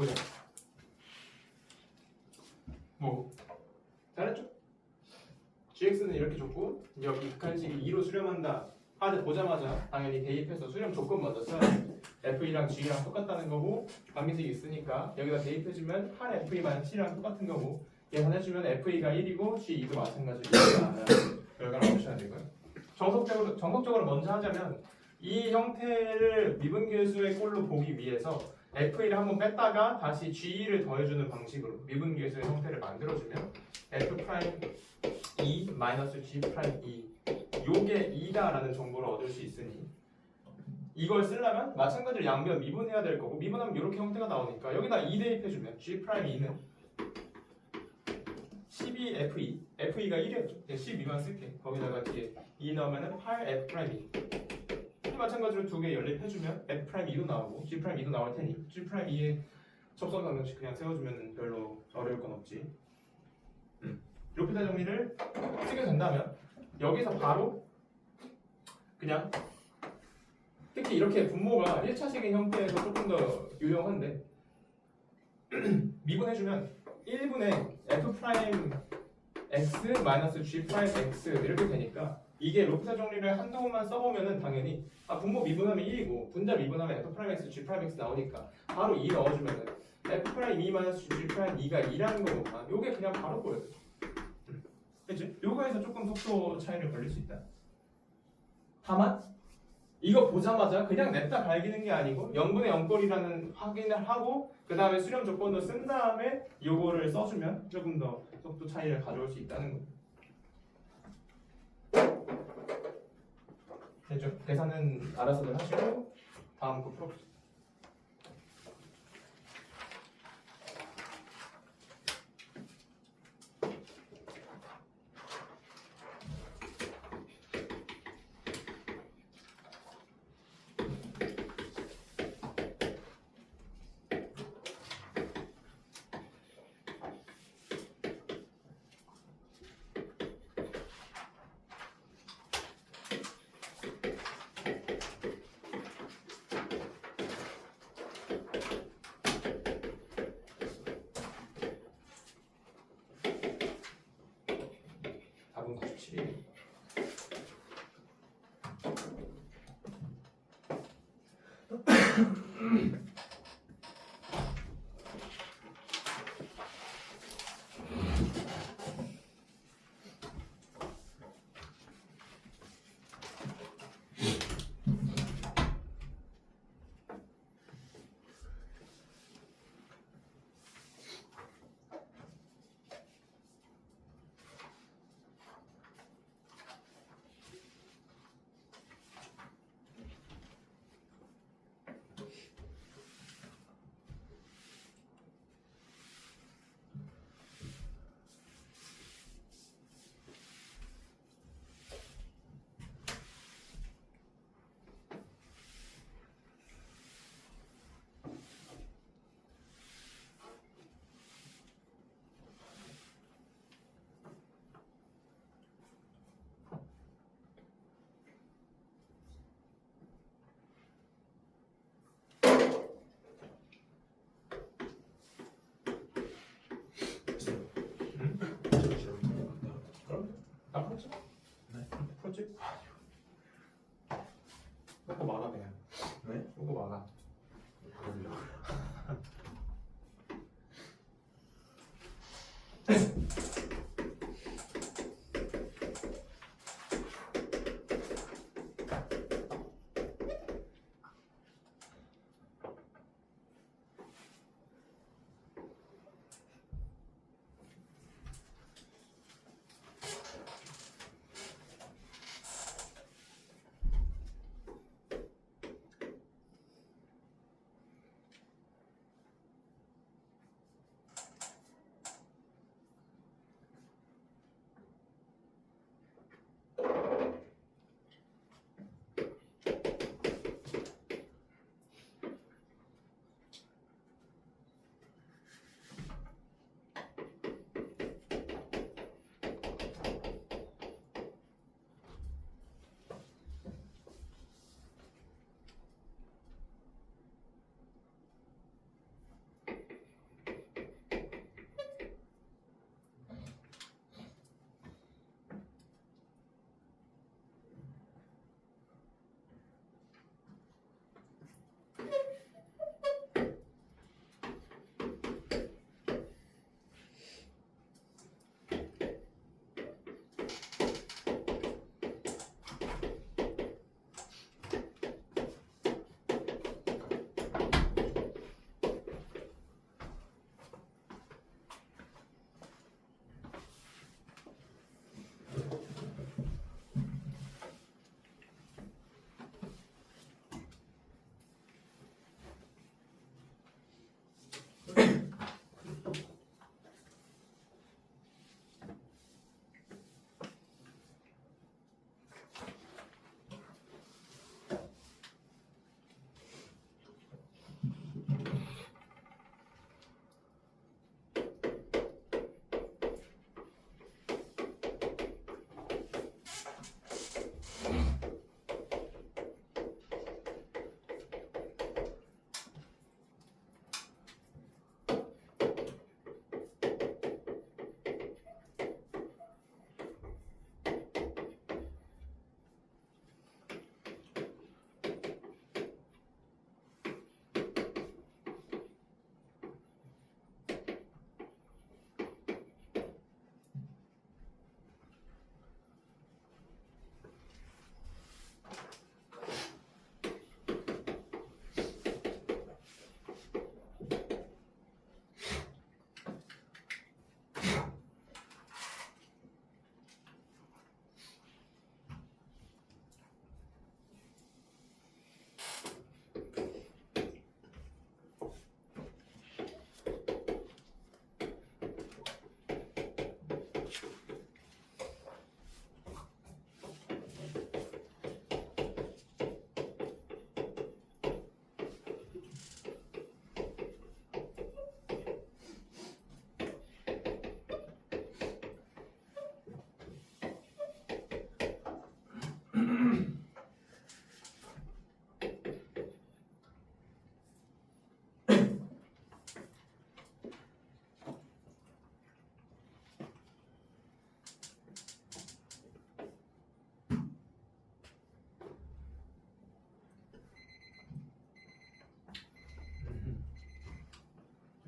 보자. 뭐 잘했죠? gx는 이렇게 줬고 여기 극한식이 2로 수렴한다 하드 보자마자 당연히 대입해서 수렴 조건 먼저 써야 돼. f2랑 g랑 똑같다는 거고 관계식이 있으니까 여기다 대입해주면 8f2-7랑 똑같은 거고 계산해주면 f2가 1이고 g2도 마찬가지로 1이라는 결과를 얻으셔야 되고요. 정석적으로 먼저 하자면 이 형태를 미분계수의 꼴로 보기 위해서 f1을 한번 뺐다가 다시 g2를 더해주는 방식으로 미분계수의 형태를 만들어주면 f'2 마이너스 g'2 요게 2다라는 정보를 얻을 수 있으니 이걸 쓰려면 마찬가지로 양변 미분해야 될 거고 미분하면 이렇게 형태가 나오니까 여기다 2 대입해주면 g'2는 12f2 f2가 1이었죠. 12만 쓸게. 거기다가 뒤에 2 넣으면 8f'2 마찬가지로 두 개 연립해주면 f'2도 나오고 g'2도 나올 테니 g'2의 접선 방정식 그냥 세워주면 별로 어려울 건 없지. 로피탈 정리를 쓰게 된다면 여기서 바로 그냥 특히 이렇게 분모가 1차식의 형태에서 조금 더 유용한데 미분해주면 1분의 f'(x) 이렇게 되니까 이게 로피탈 정리를 한동안만 써보면은 당연히 분모 미분하면 1이고 분자 미분하면 f'(x) g'(x) 나오니까 바로 2 넣어주면은 f'(2-g'2가 2라는 거구만. 요게 그냥 바로 보여요. 그치? 요거에서 조금 속도 차이를 벌릴 수 있다. 다만 이거 보자마자 그냥 냈다 갈기는 게 아니고 0분의 0꼴이라는 확인을 하고 그 다음에 수렴 조건도 쓴 다음에 요거를 써주면 조금 더 속도 차이를 가져올 수 있다는 거예요. 됐죠? 계산은 알아서들 하시고 다음 거 풀어보세요.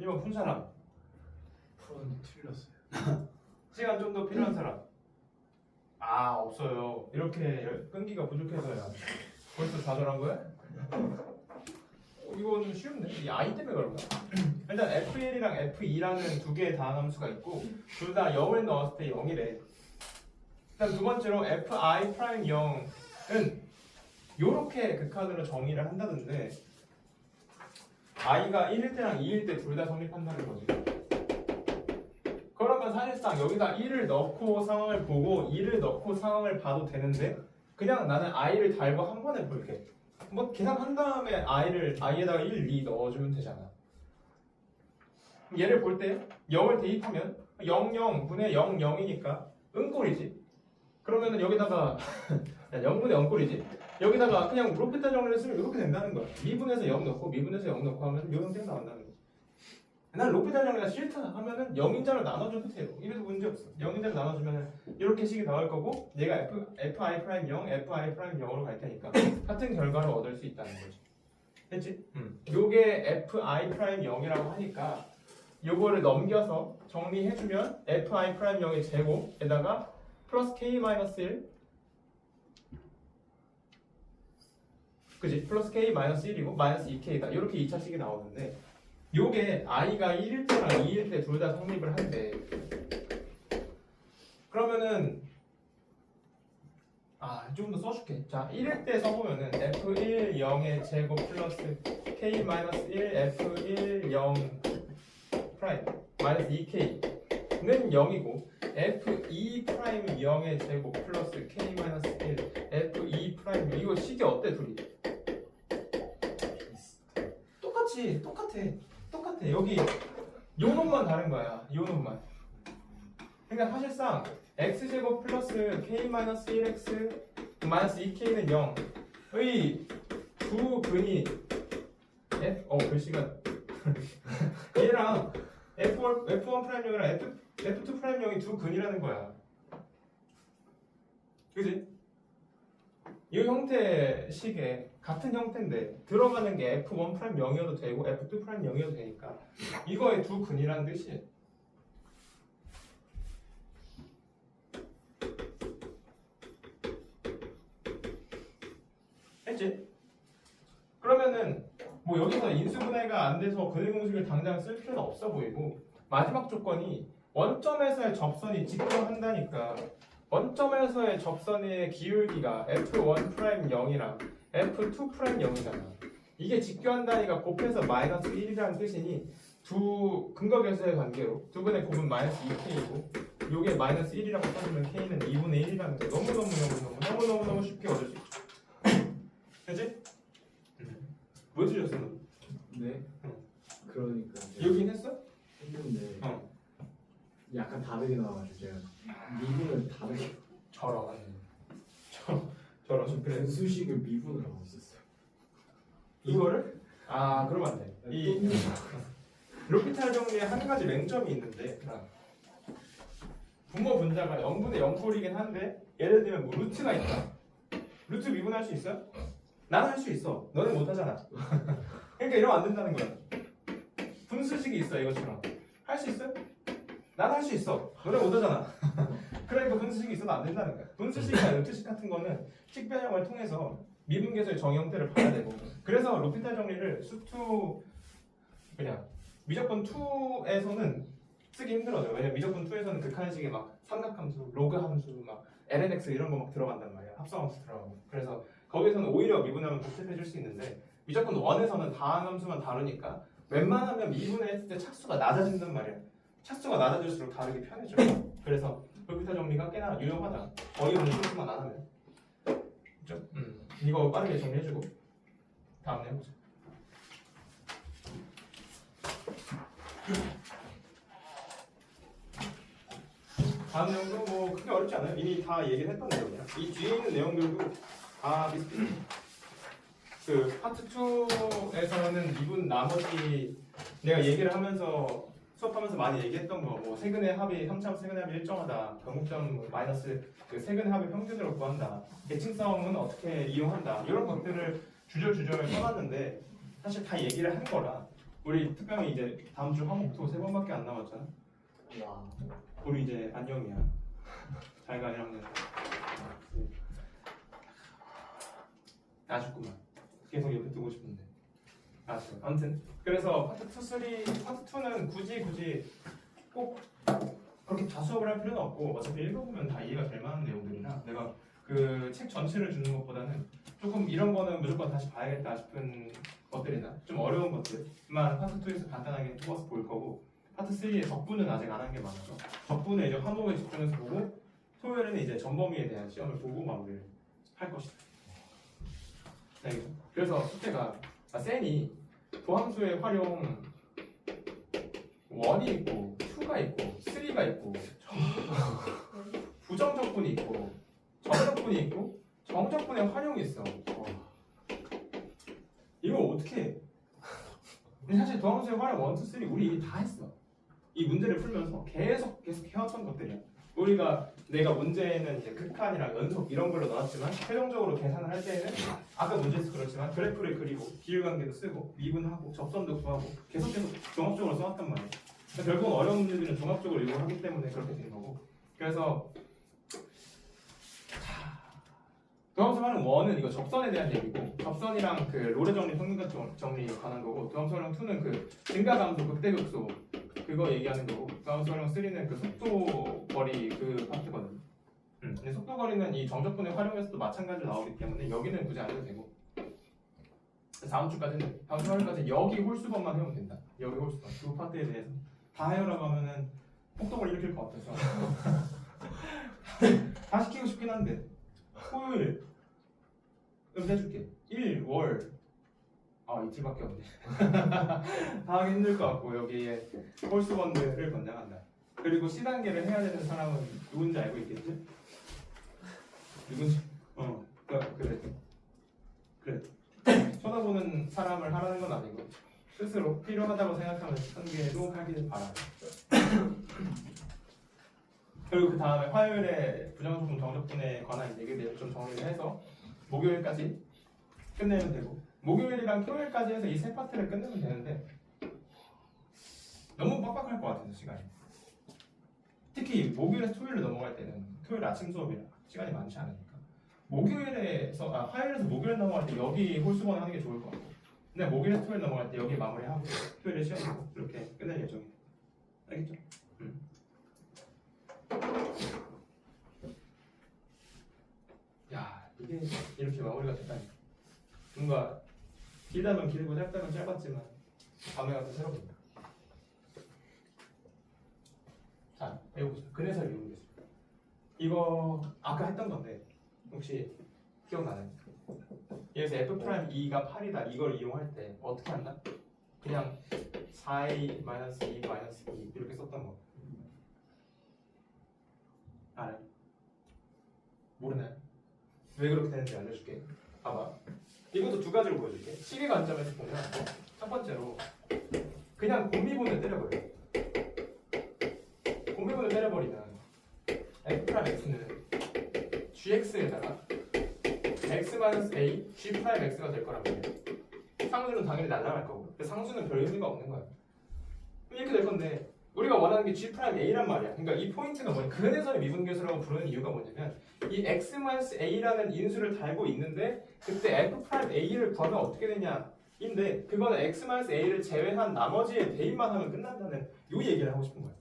1번 푼 사람. 풀었는데 틀렸어요. 시간 좀 더 필요한 사람. 아 없어요. 이렇게 끈기가 부족해서야. 벌써 좌절한 거야? 이거는 쉬운데? 이 i 때문에 그런 거야. 일단 f1이랑 f2라는 두 개의 다항함수가 있고 둘 다 0을 넣었을 때 0이래. 일단 두 번째로 fi'0은 요렇게 극한으로 정의를 한다던데 i가 1일 때랑 2일 때 둘 다 성립한다는 거지. 그러면 사실상 여기다 1을 넣고 상황을 보고 2를 넣고 상황을 봐도 되는데 그냥 나는 i를 달고 한 번에 볼게. 뭐 계산한 다음에 i에다가 1, 2 넣어주면 되잖아. 얘를 볼 때 0을 대입하면 0, 0 분의 0, 0이니까 은꼴이지. 그러면은 여기다가 0분의 0꼴이지. 여기다가 그냥 로피탈 정리를 쓰면 이렇게 된다는 거야. 미분에서 0 넣고 미분에서 0 넣고 하면 이 형태가 나온다는 거지. 난 로피탈 정리가 싫다 하면은 0인자로 나눠줘도 돼요. 이래도 문제 없어. 0인자로 나눠주면은 이렇게 식이 나올 거고 얘가 fi'0, fi'0으로 갈 테니까 같은 결과를 얻을 수 있다는 거지. 됐지? 요게 fi'0이라고 하니까 요거를 넘겨서 정리해주면 fi'0의 제곱에다가 플러스 k-1 그지? 플러스 k-1이고 마이너스 2k다. 이렇게 2차식이 나오는데 요게 i가 1일 때랑 2일 때 둘 다 성립을 한대. 그러면은 좀 더 써줄게. 자, 1일 때 써보면은 f1 0의 제곱 플러스 k-1 f1 0 프라임 마이너스 2k는 0이고 f2 프라임 0의 제곱 플러스 k-1 f2 프라임 이거 식이 어때 둘이? 똑같아. 여기 요 놈만 다른 거야. 요 놈만. 그러니까 사실상 x제곱 플러스 k-1x 마이너스 2k는 0의 두 근이 글씨가 얘랑 f1'0이랑 f2'0이 두 근이라는 거야. 그지? 이 형태 식에 같은 형태인데 들어가는 게 f1'0이어도 되고 f2'0이어도 되니까 이거의 두 근이라는 뜻이에요. 했지? 그러면은 뭐 여기서 인수분해가 안 돼서 근의 공식을 당장 쓸 필요는 없어 보이고 마지막 조건이 원점에서의 접선이 직결한다니까 원점에서의 접선의 기울기가 f1'0이랑 f2'0이잖아. 이게 직교한다니까 곱해서 마이너스 1이라는 뜻이니 두 근거계수의 관계로 두 분의 곱은 마이너스 2k이고 요게 마이너스 1이라고 써주면 k는 2분의 1이라는 게 너무너무 쉽게 얻을 수 있죠. 그치? 뭐 틀렸어 너? 네. 그러니까 여긴 했어? 했는데 약간 다르게 나와가지고 제가 미분을 다르게 저런 그래. 분수식을 미분을 하고 있었어요. 이거를? 그러면 안 돼. 이 로피탈 정리에 한 가지 맹점이 있는데 분모 분자가 0분의 0꼴이긴 한데 예를 들면 뭐 루트가 있다. 루트 미분할 수 있어요? 나는 할 수 있어. 너는 못 하잖아. 그러니까 이러면 안 된다는 거야. 분수식이 있어 이것처럼. 할 수 있어요? 나는 할 수 있어. 너네 못 하잖아. 그러니까 분수식이 있어도 안 된다는 거야. 분수식이나 루트식 같은 거는 식변형을 통해서 미분계수의 정형태를 봐야 되고 그래서 로피탈 정리를 수2 그냥 미적분 2에서는 쓰기 힘들어요. 왜냐면 미적분 2에서는 극한식에 막 삼각함수, 로그함수, 막 lnx 이런 거 막 들어간단 말이야. 합성함수 들어가고. 그래서 거기서는 오히려 미분하면 복잡해질 수 있는데 미적분 1에서는 다항함수만 다르니까 웬만하면 미분했을 때 착수가 낮아진단 말이야. 착수가 낮아질수록 다르게 편해져. 그래서 로피탈 정리가 꽤나 유용하다. 어이없는 실수만 안 하면. 그죠? 이거 빠르게 정리해주고 다음 해보자. 다음 내용도 뭐 크게 어렵지 않아요. 이미 다 얘기를 했던 내용이야. 이 뒤에 있는 내용들도 다 비슷해. 그 파트 2에서는 미분 나머지 내가 얘기를 하면서 수업하면서 많이 얘기했던 거, 뭐 세근의 합이 3차 세근의 합이 일정하다, 변곡점 뭐 마이너스 그 세근의 합의 평균으로 구한다, 대칭성은 어떻게 이용한다 이런 것들을 주저주저 써놨는데 사실 다 얘기를 한 거라 우리 특강이 이제 다음 주 화목토 3번밖에 안 남았잖아. 와. 우리 이제 안녕이야. 잘가 1학년. 아쉽구만. 계속 옆에 두고 싶은데. 아쉬워. 아무튼 그래서 파트 2, 3, 파트 2는 굳이 꼭 그렇게 다 수업을 할 필요는 없고 어차피 읽어보면 다 이해가 될 만한 내용들이라 내가 그 책 전체를 주는 것보다는 조금 이런 거는 무조건 다시 봐야겠다 싶은 것들이나 좀 어려운 것들만 파트 2에서 간단하게 뽑아서 볼 거고 파트 3의 적분은 아직 안 한 게 많아서 적분은 이제 화목에 집중해서 보고 토요일에는 이제 전범위에 대한 시험을 보고 마무리를 할 것이다. 네, 그래서 숙제가 쌤이 도함수의 활용 1이 있고 2가 있고 3가 있고 부정적분이 있고 정적분이 있고 정적분의 활용이 있어. 이거 어떻게 해? 근데 사실 도함수의 활용 1, 2, 3 우리 다 했어. 이 문제를 풀면서 계속 해왔던 것들이야. 우리가 내가 문제에는 이제 극한이랑 연속 이런 걸로 넣었지만 최종적으로 계산을 할 때는 아까 문제에서 그렇지만 그래프를 그리고 비율관계도 쓰고 미분하고 접선도 구하고 계속 종합적으로 써왔단 말이야. 그러니까 결국은 어려운 문제들은 종합적으로 이걸 하기 때문에 그렇게 된 거고. 그래서 도함수 활용 1은 이거 접선에 대한 얘기고 접선이랑 그 로레 정리 평균값 정리에 관한 거고 도함수 활용 2는 그 증가감소 극대극소 그거 얘기하는 거고 도함수 활용 3는 그 속도 거리 그 파트거든. 근데 속도 거리는 이 정적분의 활용에서도 마찬가지로 나오기 때문에 여기는 굳이 안 해도 되고 다음 주까지는 다음 주 화요일까지 여기 홀수번만 해오면 된다. 여기 홀수번 두 파트에 대해서 다 해오라고 하면은 폭동을 일으킬 것 같아서 다 시키고 싶긴 한데 토요일 해줄게. 1, 월 이틀밖에 없네. 다 하기 힘들 것 같고 여기에 홀수번들을 권장한다. 그리고 C단계를 해야 되는 사람은 누군지 알고 있겠지? 누군지? 그래. 쳐다보는 사람을 하라는 건 아니고 스스로 필요하다고 생각하는 단계로 하기를 바라요. 그리고 그 다음에 화요일에 부정적분 정적분에 관한 얘기들 좀 정리를 해서 목요일까지 끝내면 되고 목요일이랑 토요일까지 해서 이 세 파트를 끝내면 되는데 너무 빡빡할 것 같아서 시간이. 특히 목요일에서 토요일로 넘어갈 때는 토요일 아침 수업이라 시간이 많지 않으니까 화요일에서 목요일 넘어갈 때 여기 홀수번 하는 게 좋을 것 같고 근데 목요일에서 토요일 넘어갈 때 여기 마무리하고 토요일에 시험이고 이렇게 끝낼 예정이에요. 알겠죠? 야 이게 이렇게 마무리가 됐다니 뭔가 길다면 길고 짧다면 짧았지만 감회가 더 새롭습니다. 자 배워보자. 근해설 이용계수 이거 아까 했던 건데 혹시 기억나나요? 여기서 F'2가 8이다 이걸 이용할 때 어떻게 한다? 그냥 4a-2 2 이렇게 썼던 거 알아요? 모르나요? 왜 그렇게 되는지 알려줄게. 봐봐. 이것도 두 가지로 보여줄게. 시계 관점에서 보면 첫 번째로 그냥 곰비분을 때려버려. 곰비분을 때려버리면 F'X는 GX에다가 X-A G'X가 될 거란 말이야. 상수는 당연히 날아갈 거고 상수는 별 의미가 없는 거야. 이렇게 될 건데 우리가 원하는 게 G'A란 말이야. 그러니까 이 포인트가 뭐냐? 근해설의 미분계수라고 부르는 이유가 뭐냐면 이 X-A라는 인수를 달고 있는데 그때 F'A를 더하면 어떻게 되냐 인데 그거는 X-A를 제외한 나머지의 대입만 하면 끝난다는 이 얘기를 하고 싶은 거야.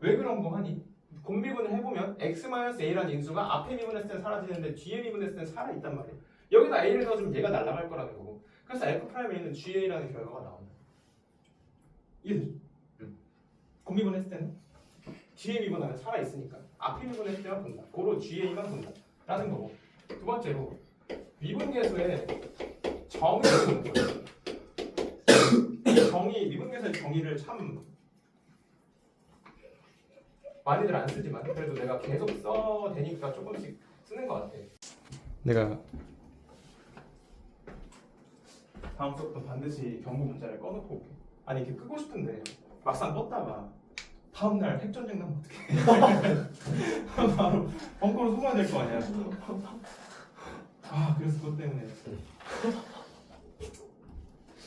왜 그런 거 하니? 곰미분을 해보면 X-A라는 인수가 앞에 미분했을 때는 사라지는데 뒤에 미분했을 때는 살아있단 말이야. 여기다 A를 넣어주면 얘가 날아갈 거라는 거고 그래서 F'A는 GA라는 결과가 나온다. 이해되죠? 곰미분 했을 때는 뒤에 미분하면 살아있으니까 앞에 미분했을 때만 본다. 고로 GA만 본다 라는 거고 두 번째로 미분계수의 정의를 보는 거예요. 미분계수의 정의를 참 많이들 안 쓰지만 그래도 내가 계속 써대니까 조금씩 쓰는 것 같아. 내가 다음 수업도 반드시 경고 문자를 꺼놓고 올게. 아니 이렇게 끄고 싶은데 막상 껐다가 다음날 핵전쟁 나면 어떡해. 바로 벙커로 숨어야 될 거 아니야. 그래서 그것 때문에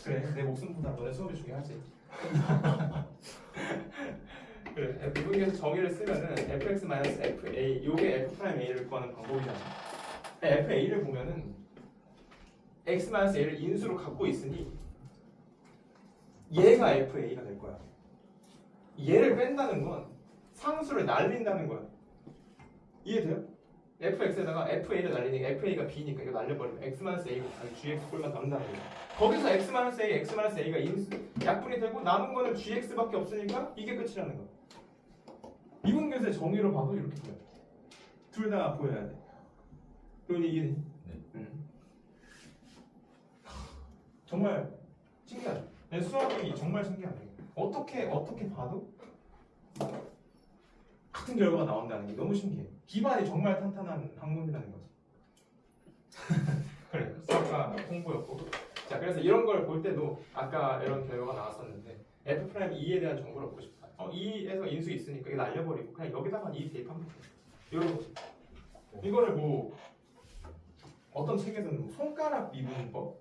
그래 내 목숨보다 너네 수업이 중요하지. 그래 미분계수 정의를 쓰면은 fx-fa 요게 f'a를 구하는 방법이잖아. fa를 보면은 x-a를 인수로 갖고 있으니 얘가 fa가 될 거야. 얘를 뺀다는 건 상수를 날린다는 거야. 이해돼요? fx에다가 fa를 날리니까 fa가 b니까 이거 날려버리면 x-a 곱하기 gx 꼴만 남는다는 거야. 거기서 x-a, x-a가 인수 약분이 되고 남은 거는 gx밖에 없으니까 이게 끝이라는 거야. 미분계수의 정의로 봐도 이렇게 보여. 둘 다 보여야 돼. 그러니 이해되니? 네. 정말 신기하죠? 수학이 정말 신기하네. 어떻게 봐도 같은 결과가 나온다는 게 너무 신기해. 기반이 정말 탄탄한 학문이라는 거지. 그래, 수학과 공부였고. 자, 그래서 이런 걸 볼 때도 아까 이런 결과가 나왔었는데 F'2에 대한 정보를 얻고 싶다. 2에서 인수 있으니까 이거 날려버리고 그냥 여기다가 2 대입하면 돼. 이런 거지. 이거를 뭐 어떤 책에서는 뭐 손가락 미분법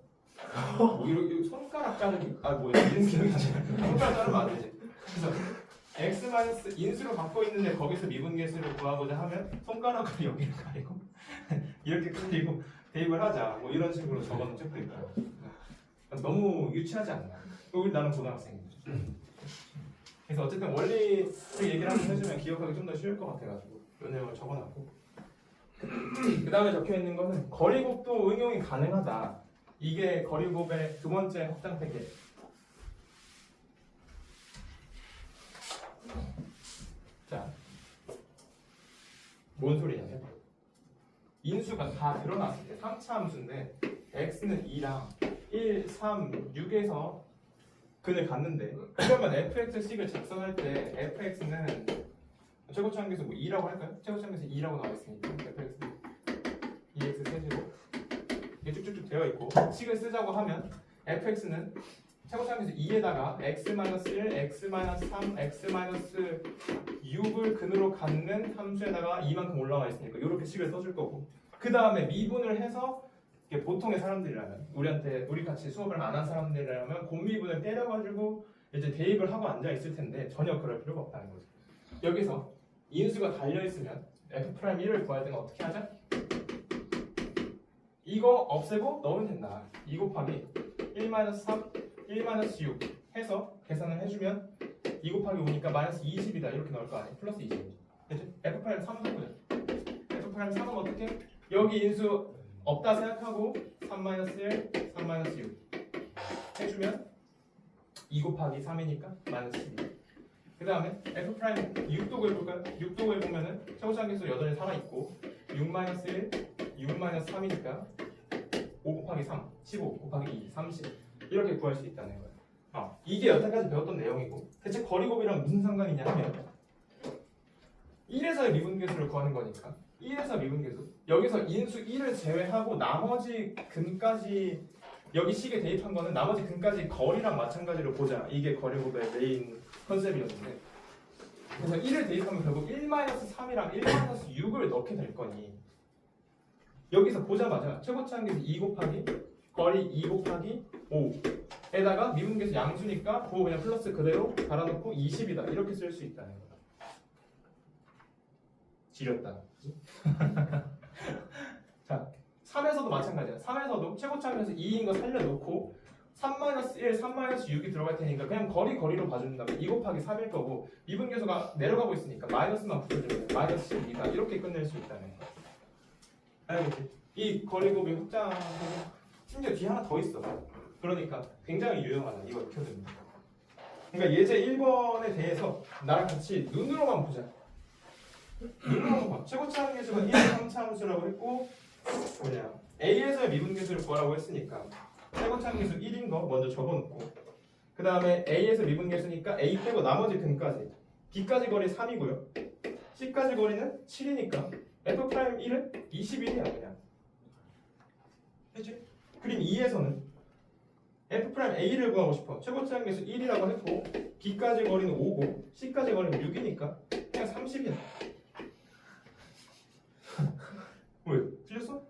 뭐 이런 손가락 자르기 뭐야 이런 기억이 안 나. 손가락 자르면 안 되지. 그래서 x 마이너스 인수를 갖고 있는데 거기서 미분계수를 구하고자 하면 손가락을 여기를 가리고 이렇게 그리고 대입을 하자 뭐 이런 식으로 적어놓은 책도 있고. 너무 유치하지 않나? 우리 나는 고등학생이지. 그래서 어쨌든 원리 얘기를 한번 해주면 기억하기 좀 더 쉬울 것 같아가지고 이 내용을 적어놨고. 그 다음에 적혀있는 것은 거리곱도 응용이 가능하다. 이게 거리곱의 두 번째 확장 패계. 자, 뭔 소리냐면 인수가 다 드러났을 때 3차 함수인데 x는 2랑 1, 3, 6에서 근을 갖는데 그러면 fx식을 작성할 때 fx는 최고차항계수 뭐 2라고 할까요? 최고차항계수 2라고 나와 있으니까 fx 2x 세제곱 이게 쭉쭉쭉 되어 있고 식을 쓰자고 하면 fx는 최고차항계수 2에다가 x-1, x-3, x-6을 근으로 갖는 함수에다가 이만큼 올라와 있으니까 이렇게 식을 써줄 거고 그 다음에 미분을 해서 이게 보통의 사람들이라면 우리 같이 수업을 안 한 사람들이라면 곱미분을 때려가지고 이제 대입을 하고 앉아 있을 텐데 전혀 그럴 필요가 없다는 거죠. 여기서 인수가 달려 있으면 f'1을 구할 때는 어떻게 하자? 이거 없애고 넣으면 된다. 2 곱하기 1-3, 1-6 해서 계산을 해주면 2 곱하기 5니까 마이너스 20이다 이렇게 나올 거 아니에요? 플러스 20. 그치? f'3 해보자. f'3은 어떻게? 여기 인수 없다 생각하고 3-1, 3-6 해주면 2 곱하기 3이니까 마이너스 12. 그 다음에 f' 6도 구해볼까요? 6도 구해보면은 최고차항계수 여전히 살아있고 6-1, 6-3이니까 5 곱하기 3, 15 곱하기 2, 30 이렇게 구할 수 있다는 거예요. 이게 여태까지 배웠던 내용이고 대체 거리곱이랑 무슨 상관이냐 하면 1에서의 미분계수를 구하는 거니까 1에서 미분계수 여기서 인수 1을 제외하고 나머지 근까지 여기 식에 대입한 거는 나머지 근까지 거리랑 마찬가지로 보자. 이게 거리곱의 메인 컨셉이었는데 그래서 1을 대입하면 결국 1-3이랑 1-6을 넣게 될 거니 여기서 보자마자 최고차항계수 2 곱하기 거리 2 곱하기 5에다가 미분계수 양수니까 그거 그냥 플러스 그대로 달아놓고 20이다 이렇게 쓸 수 있다는 거야. 지렸다. 자, 3에서도 마찬가지야. 3에서도 최고차항에서 2인 거 살려놓고 3-1, 3-6이 들어갈 테니까 그냥 거리로 봐준다면 2 곱하기 3일 거고 미분계수가 내려가고 있으니까 마이너스만 붙여주면 마이너스 12다 이렇게 끝낼 수 있다는 거야. 알겠지? 이 거리곱이 확장하고 심지어 뒤에 하나 더 있어. 그러니까 굉장히 유용하다. 이거 익혀둡니다. 그러니까 예제 1번에 대해서 나랑 같이 눈으로만 보자. 눈으로만 봐. 최고차항계수가 1, 3차 함수라고 했고 뭐냐 A에서의 미분계수를 구하라고 했으니까 최고차항계수 1인 거 먼저 적어놓고 그 다음에 A에서 미분계수니까 A 빼고 나머지 근까지 B까지 거리 3이고요 C까지 거리는 7이니까 F'1은 21이야 그냥 그치? 그림 2에서는 F'A를 구하고 싶어 최고차항계수 1이라고 했고 B까지 거리는 5고 C까지 거리는 6이니까 그냥 30이야 왜? 틀렸어?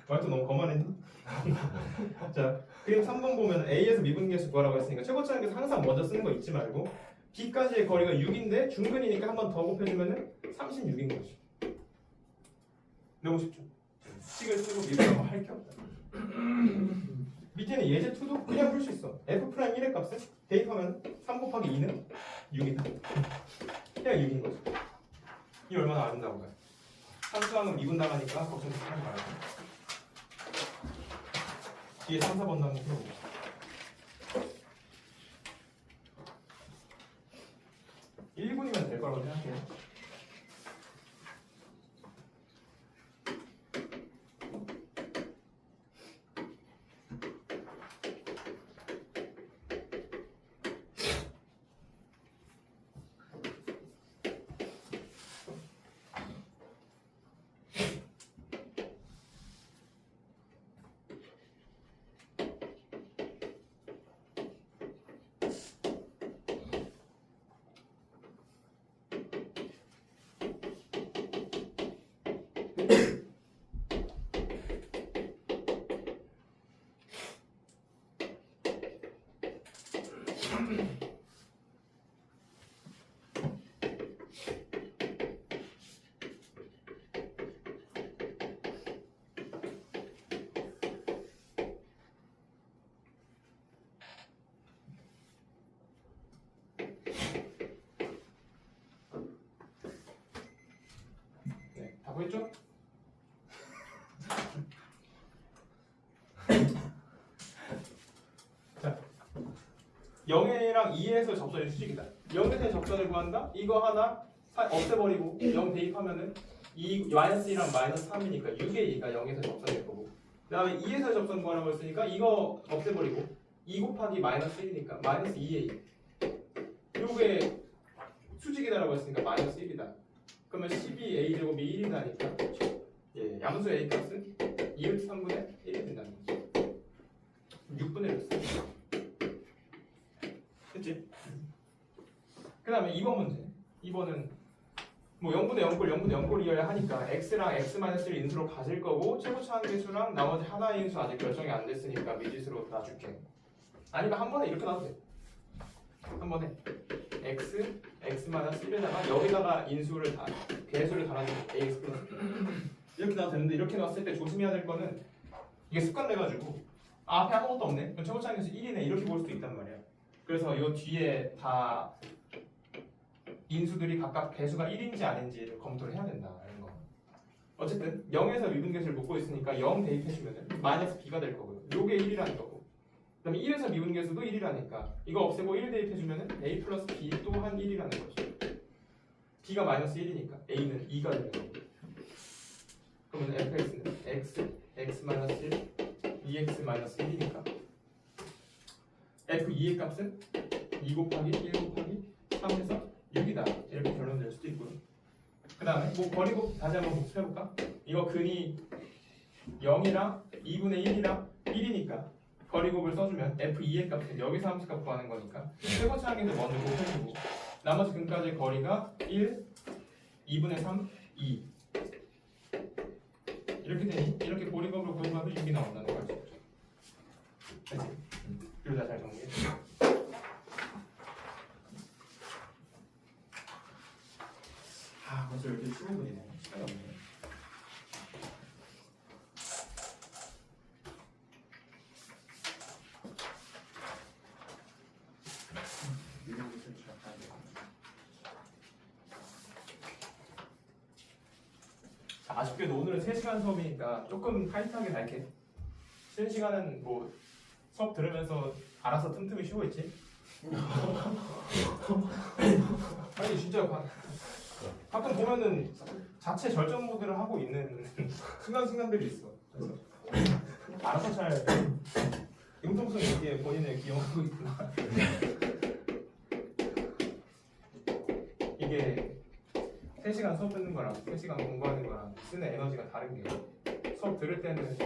말도 너무 거만했니? 자, 그림 3번 보면 A에서 미분계수 구하라고 했으니까 최고차항계수 항상 먼저 쓰는 거 잊지 말고 B까지의 거리가 6인데 중근이니까 한 번 더 곱해주면은 36인 거지. 너무 쉽죠? 식을 쓰고 미분하고 할 게 없다. 밑에는 예제2도 그냥 풀 수 있어. F'1의 값은 대입하면 3 곱하기 2는 6이다. 그냥 6인 거지. 이 얼마나 아름다운가요? 함수항은 미분 나가니까 걱정하지 말고 뒤에 3, 4번도 한번 풀어봅시다. 1분이면 될 거라고 생각해요. 네, 다 보였죠? 자, 0이랑 2에서 접선이 수직이다. 0에서 접선을 구한다? 이거 하나 없애버리고 0 대입하면은 2, 마이너스 2랑 마이너스 3이니까 6의 2가 0에서 접선일 거고 그 다음에 2에서 접선 구하라고 했으니까 이거 없애버리고 2 곱하기 마이너스 1이니까 마이너스 2의 2 요게 수직이다라고 했으니까 마이너스 1이다. 그러면 12a제곱이 1이다니까 예, 양수 a 값은 2루트 3분의 1이 된다는 거지. 6분의 1 써. 됐지? 그 다음에 2번 문제. 2번은 뭐 0분의 0골, 0분의 0골이어야 하니까 x랑 x-를 인수로 가질 거고 최고차항계수랑 나머지 하나의 인수 아직 결정이 안 됐으니까 미지수로 놔줄게. 아니면 한 번에 이렇게 놔도 돼. 한 번에 x, x-1에다가 여기다가 인수를 다 배수를 달아주면 ax 플러스 이렇게 놔도 되는데 이렇게 놨을 때 조심해야 될 거는 이게 습관 돼가지고 앞에 아무것도 없네. 그럼 최고차항계수 1이네 이렇게 볼 수도 있단 말이야. 그래서 이 뒤에 다 인수들이 각각 배수가 1인지 아닌지를 검토를 해야 된다 이런 거. 어쨌든 0에서 미분계수를 묻고 있으니까 0 대입해주면 마이너스 b가 될 거고요. 요게 1이라는 거고 그 다음에 1에서 미분계수도 1이라니까 이거 없애고 1 대입해주면 a 플러스 b 또한 1이라는 거죠. b가 마이너스 1이니까 a는 2가 되는 거고 그러면 fx는 x, x-1, 2x 1이니까 f2의 값은 2 곱하기 1 곱하기 3에서 6이다 이렇게 결론 낼 수도 있고요. 그 다음에 뭐 거리곱 다시 한번 복습해볼까? 이거 근이 0이랑 2분의 1이랑 1이니까 거리곱을 써주면 f2의 값은 여기서 함수값 구하는 거니까 최고차항에서 먼저 곱해주고 나머지 근까지의 거리가 1, 2분의 3, 2 이렇게 되니 이렇게 고리곱으로 구해봐도 6이 나온다는 걸 알 수 있죠. 그치? 둘 다 잘 정리해. 벌써 이렇게 15분이네. 시간이 없네. 자, 아쉽게도 오늘은 3시간 수업이니까 조금 타이트하게 갈게. 쉬는 시간은 뭐 수업 들으면서 알아서 틈틈이 쉬고 있지. 아니 진짜 가끔 보면은 자체 절전 모드를 하고 있는 순간순간들이 있어. 그래서 알아서 잘 융통성 있게 본인을 기용하고 있구나. 이게 3시간 수업 듣는 거랑 3시간 공부하는 거랑 쓰는 에너지가 다른 게 수업 들을 때는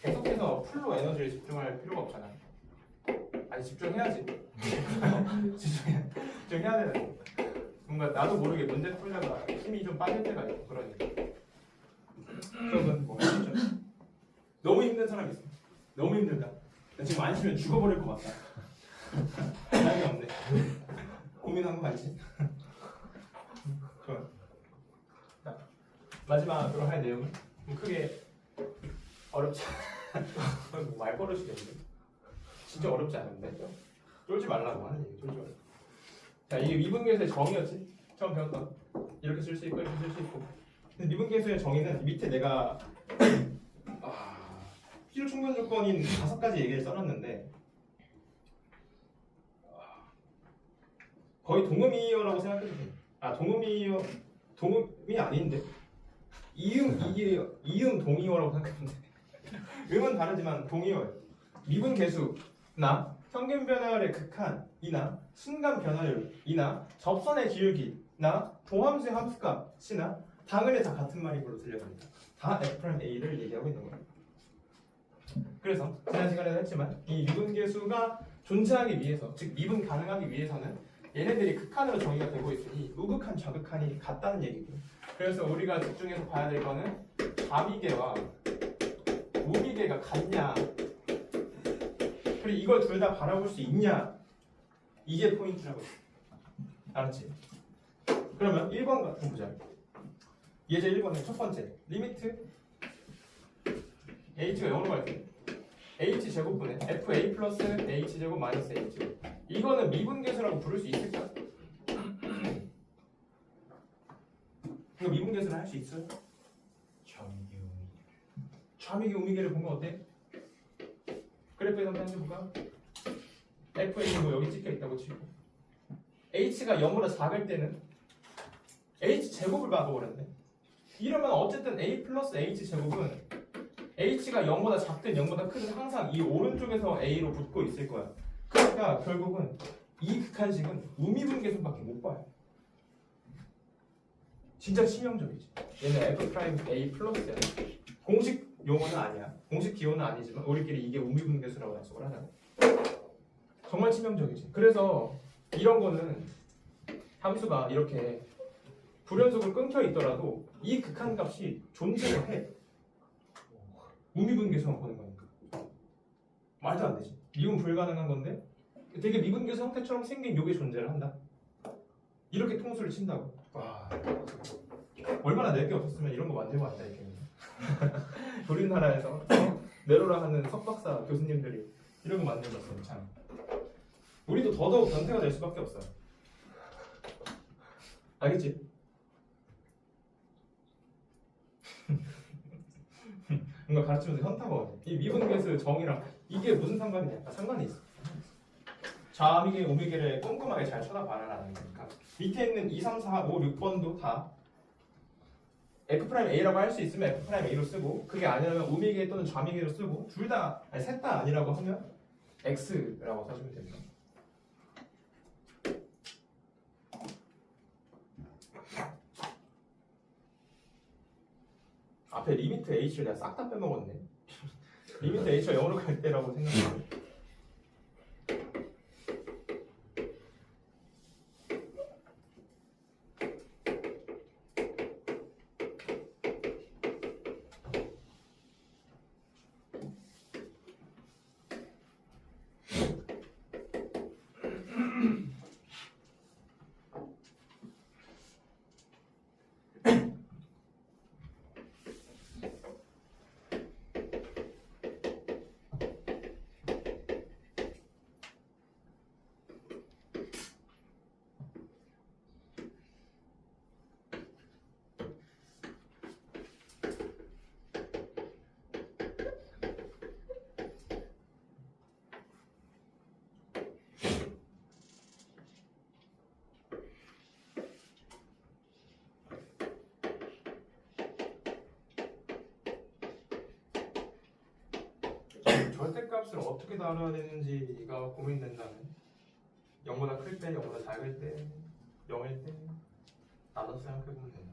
계속해서 풀로 에너지를 집중할 필요가 없잖아. 아니 집중해야지. 집중해야 되는 거. 뭔가 나도 모르게 문제 풀다가 힘이 좀 빠질 때가 있고 그러니까 수업은 뭐 쉽죠. 너무 힘든 사람 있어. 너무 힘들다. 나 지금 안 쉬면 죽어버릴 것 같다. 답이 없네. 고민한 거 아니지? 좋아. 자, 마지막으로 할 내용은 크게 어렵지 않아. 말버릇이겠는데? 진짜 어렵지 않은데? 쫄지 말라고 하는 얘기. 쫄지 말라. 자, 이게 미분계수의 정의였지? 처음 배웠던. 이렇게 쓸 수 있고 이렇게 쓸 수 있고. 근데 미분계수의 정의는 밑에 내가 필요 충분 조건인 5가지 얘기를 써놨는데 거의 동음이어라고 생각해도 돼. 동음이어, 동음이 아닌데 이음 동의어라고 생각하면 돼. 음은 다르지만 동의어예요. 미분 계수나 평균 변화율의 극한이나 순간 변화율이나 접선의 기울기나 도함수의 함수값이나 당연히 다 같은 말인 걸로 들려갑니다. 다 F'A를 얘기하고 있는 거예요. 그래서 지난 시간에도 했지만 이 미분 계수가 존재하기 위해서, 즉 미분 가능하기 위해서는 얘네들이 극한으로 정의가 되고 있으니 우극한 좌극한이 같다는 얘기고요. 그래서 우리가 집중해서 봐야 될 거는 좌미계와 우미계가 같냐, 그리고 이걸 둘 다 바라볼 수 있냐, 이게 포인트라고 했어. 알았지? 그러면 1번 같은 보자. 예제 1번의 첫 번째 리미트 h가 0으로 갈 때 h 제곱분의 fa 플러스 h 제곱 마이너스 h 제곱. 이거는 미분계수라고 부를 수 있을까? 이거 미분계수를 할 수 있어요? 좌미계 우미계를 보면 어때? 그래프에 한번 해볼까? fa 뭐 여기 찍혀 있다고 치고 h가 0보다 작을 때는 h 제곱을 바꿔버렸네. 이러면 어쨌든 a 플러스 h 제곱은 h가 0보다 작든 0보다 크든 항상 이 오른쪽에서 a로 붙고 있을 거야. 그러니까 결국은 이 극한식은 우미분계수밖에 못 봐요. 진짜 치명적이지. 얘는 F'A 플러스야. 공식 용어는 아니야. 공식 기호는 아니지만 우리끼리 이게 우미분계수라고 약속을 하잖아. 정말 치명적이지. 그래서 이런 거는 함수가 이렇게 불연속으로 끊겨 있더라도 이 극한값이 존재를 해. 우미분계수만 보는 거니까. 말도 안 되지. 미분 불가능한 건데 되게 미분계수 형태처럼 생긴 요게 존재를 한다. 이렇게 통수를 친다고. 와, 얼마나 낼 게 없었으면 이런 거 만들고 왔다 이렇게. 우리나라에서 내로라 하는 석박사 교수님들이 이런 거 만들었어요. 참. 우리도 더더욱 변태가 될 수밖에 없어요. 알겠지? 뭔가 가르치면서 현타가 오네. 이 미분계수 정의랑 이게 무슨 상관이냐? 상관이 있어. 좌미계, 우미계를 꼼꼼하게 잘 쳐다봐라라는 거니까. 밑에 있는 2, 3, 4, 5, 6번도 다 F'A라고 할 수 있으면 F'A로 쓰고, 그게 아니라면 우미계 또는 좌미계로 쓰고, 둘 다, 셋 다 아니라고 하면 X라고 써주면 됩니다. 앞에 리미트 H를 내가 싹 다 빼먹었네. 리미트 H가 0으로 갈 때라고 생각해요. 절대값을 어떻게 다뤄야 되는지가 고민된다면 0보다 클 때, 0보다 작을 때, 0일 때 나눠서 생각해보면 돼요.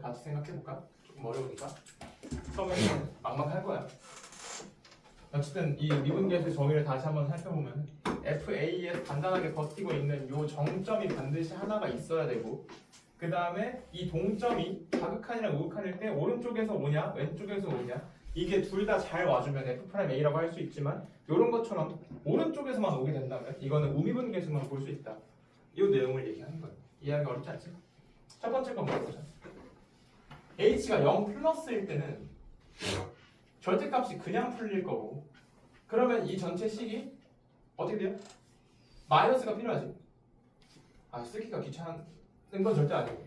같이 생각해볼까? 조금 어려우니까 처음에는 막막할 거야. 어쨌든 이 미분계수 정의를 다시 한번 살펴보면 FA에서 간단하게 버티고 있는 이 정점이 반드시 하나가 있어야 되고 그 다음에 이 동점이 자극한이랑 우극한일 때 오른쪽에서 오냐 왼쪽에서 오냐 이게 둘 다 잘 와주면 F'A라고 할 수 있지만 이런 것처럼 오른쪽에서만 오게 된다면 이거는 우미분계수만 볼 수 있다. 이 내용을 얘기하는 거예요. 이해하기 어렵지 않지? 첫 번째 거 물어보자. H가 0 플러스일 때는 절대값이 그냥 풀릴 거고 그러면 이 전체 식이 어떻게 돼요? 마이너스가 필요하지. 아 쓰기가 귀찮은 건 절대 아니고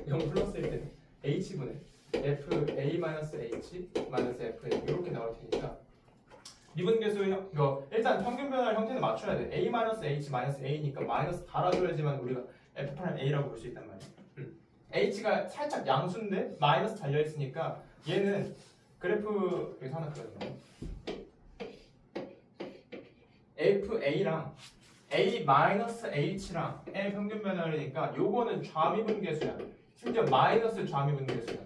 0 플러스일 때는 H분의 FA-H 마이너스 FA 이렇게 나올 테니까 미분계수 이거 일단 평균 변화의 형태는 맞춰야 돼. A-H 마이너스 A니까 마이너스 달아줘야지만 우리가 F'A라고 볼 수 있단 말이야. H가 살짝 양수인데 마이너스 달려있으니까 얘는 그래프 여기서 하나 그려줘. FA랑 A-H랑 L 평균 변화니까 요거는 좌미분계수야. 심지어 마이너스 좌미분계수야.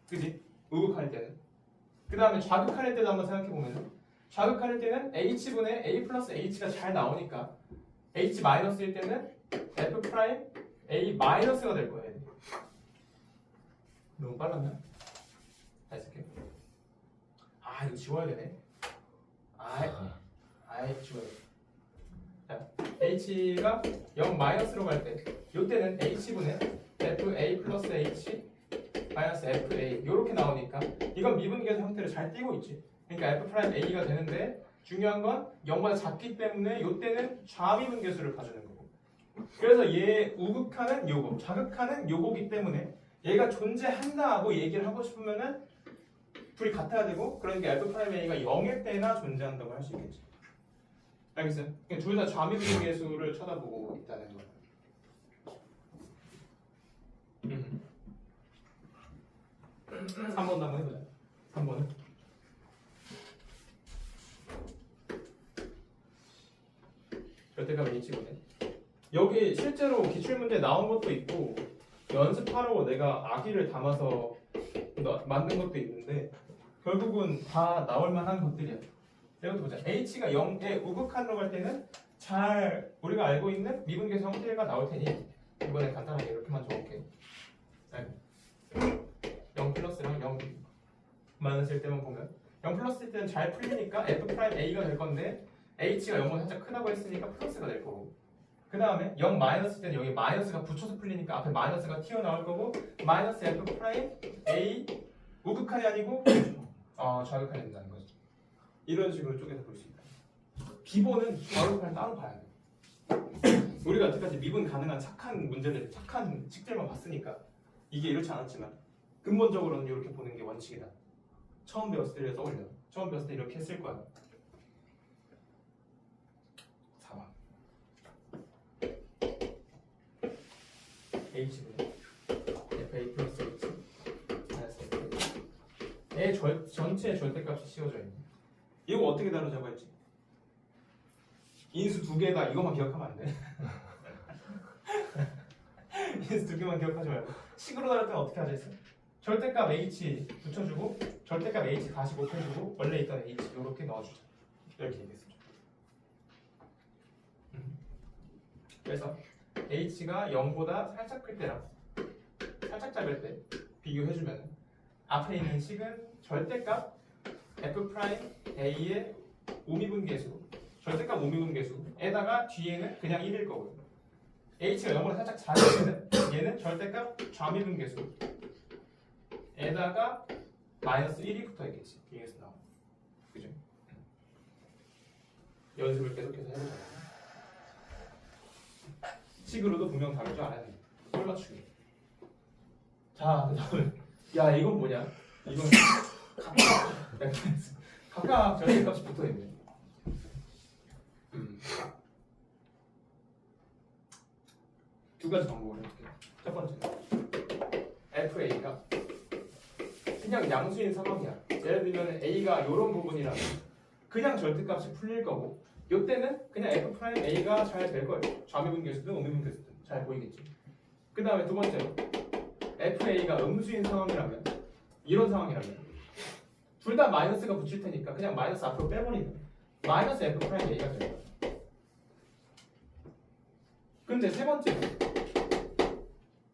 그지? 우극할 때는. 그 다음에 좌극할 때도 한번 생각해보면 좌극할 때는 H분의 A 플러스 H가 잘 나오니까 H 마이너스일 때는 F 프라임 A 마이너스가 될 거예요. 너무 빨랐나? 다시 쓸게요. 아 이거 지워야 되네. 아이 지워야 돼. 자, H가 0 마이너스로 갈 때 요때는 H분의 FA 플러스 H 마이너스 FA 요렇게 나오니까 이건 미분계수 형태를 잘 띄고 있지. 그러니까 F 프라임 A가 되는데 중요한 건 0보다 작기 때문에 요때는 좌미분계수를 봐주는 거고 그래서 얘 우극하는 요거 자극하는 요거기 때문에 얘가 존재한다 하고 얘기를 하고 싶으면은 둘이 같아야 되고 그러니까 F 프라임 A가 0일 때나 존재한다고 할 수 있겠지. 알겠어요? 그러니까 둘 다 좌미분계수를 쳐다보고 있다는 거예요. 3번도 한번 해보자. 3번은 절대값 H분의 여기 실제로 기출문제 나온 것도 있고 연습하라고 내가 아기를 담아서 만든 것도 있는데 결국은 다 나올 만한 것들이야. 이것도 보자. H가 0에 우극한으로 갈 때는 잘 우리가 알고 있는 미분계수 형태가 나올 테니 이번에 간단하게 이렇게만 적을게. 0 플러스랑 0 마이너스일 때만 보면 0 플러스일 때는 잘 풀리니까 F'A가 될 건데 H가 0보다 살짝 크다고 했으니까 플러스가 될 거고 그 다음에 0 마이너스일 때는 여기 마이너스가 붙여서 풀리니까 앞에 마이너스가 튀어나올 거고 마이너스 F'A 우극한이 아니고 좌극한이 된다는 거죠. 이런 식으로 쪼개서 볼 수 있다. 기본은 좌극한을 따로 봐야 돼. 우리가 여태까지 미분 가능한 착한 문제들, 착한 식들만 봤으니까 이게 이렇지 않았지만 근본적으로는 이렇게 보는 게 원칙이다. 처음 배웠을 때 떠올려. 처음 배웠을 때 이렇게 했을 거야. 4번 H분의 FA 플러스 H 마이너스 FA 의 전체 절대값이 씌워져 있네. 이거 어떻게 다루자고 했지? 인수 두 개다 이것만 기억하면 안 돼. 인수 두 개만 기억하지 말고 식으로 다룰 때는 어떻게 하자 했어? 절대값 H 붙여주고 절대값 H 다시 곱해주고 원래 있던 H 이렇게 넣어주자. 이렇게 얘기했어. 그래서 H가 0보다 살짝 클 때랑 살짝 작을 때 비교해주면 앞에 있는 식은 절대값 F'A의 우미분계수 절대값 우미분계수에다가 뒤에는 그냥 1일 거고요. H가 0보다 살짝 작을 때는 얘는 절대값 좌미분계수 에다가 마이너스 1이 붙어있겠지. 뒤에서 나와. 그죠? 연습을 계속해서 해보자. 식으로도 분명 다를 줄 알아야 돼. 꼴 맞추기. 자, 그 다음에 야 이건 뭐냐? 이건 각각 절대값이 붙어있네. 두 가지 방법을 해볼게요. 첫 번째는 FA가 그냥 양수인 상황이야. 예를 들면 A가 이런 부분이라면 그냥 절대값이 풀릴 거고 이때는 그냥 F'A가 잘 될 거예요. 좌미분계수든 우미분계수든 잘 보이겠지. 그 다음에 두 번째로 FA가 음수인 상황이라면 이런 상황이라면 둘 다 마이너스가 붙일 테니까 그냥 마이너스 앞으로 빼버리면 마이너스 F 프라임 A가 되는 거야. 근데 세 번째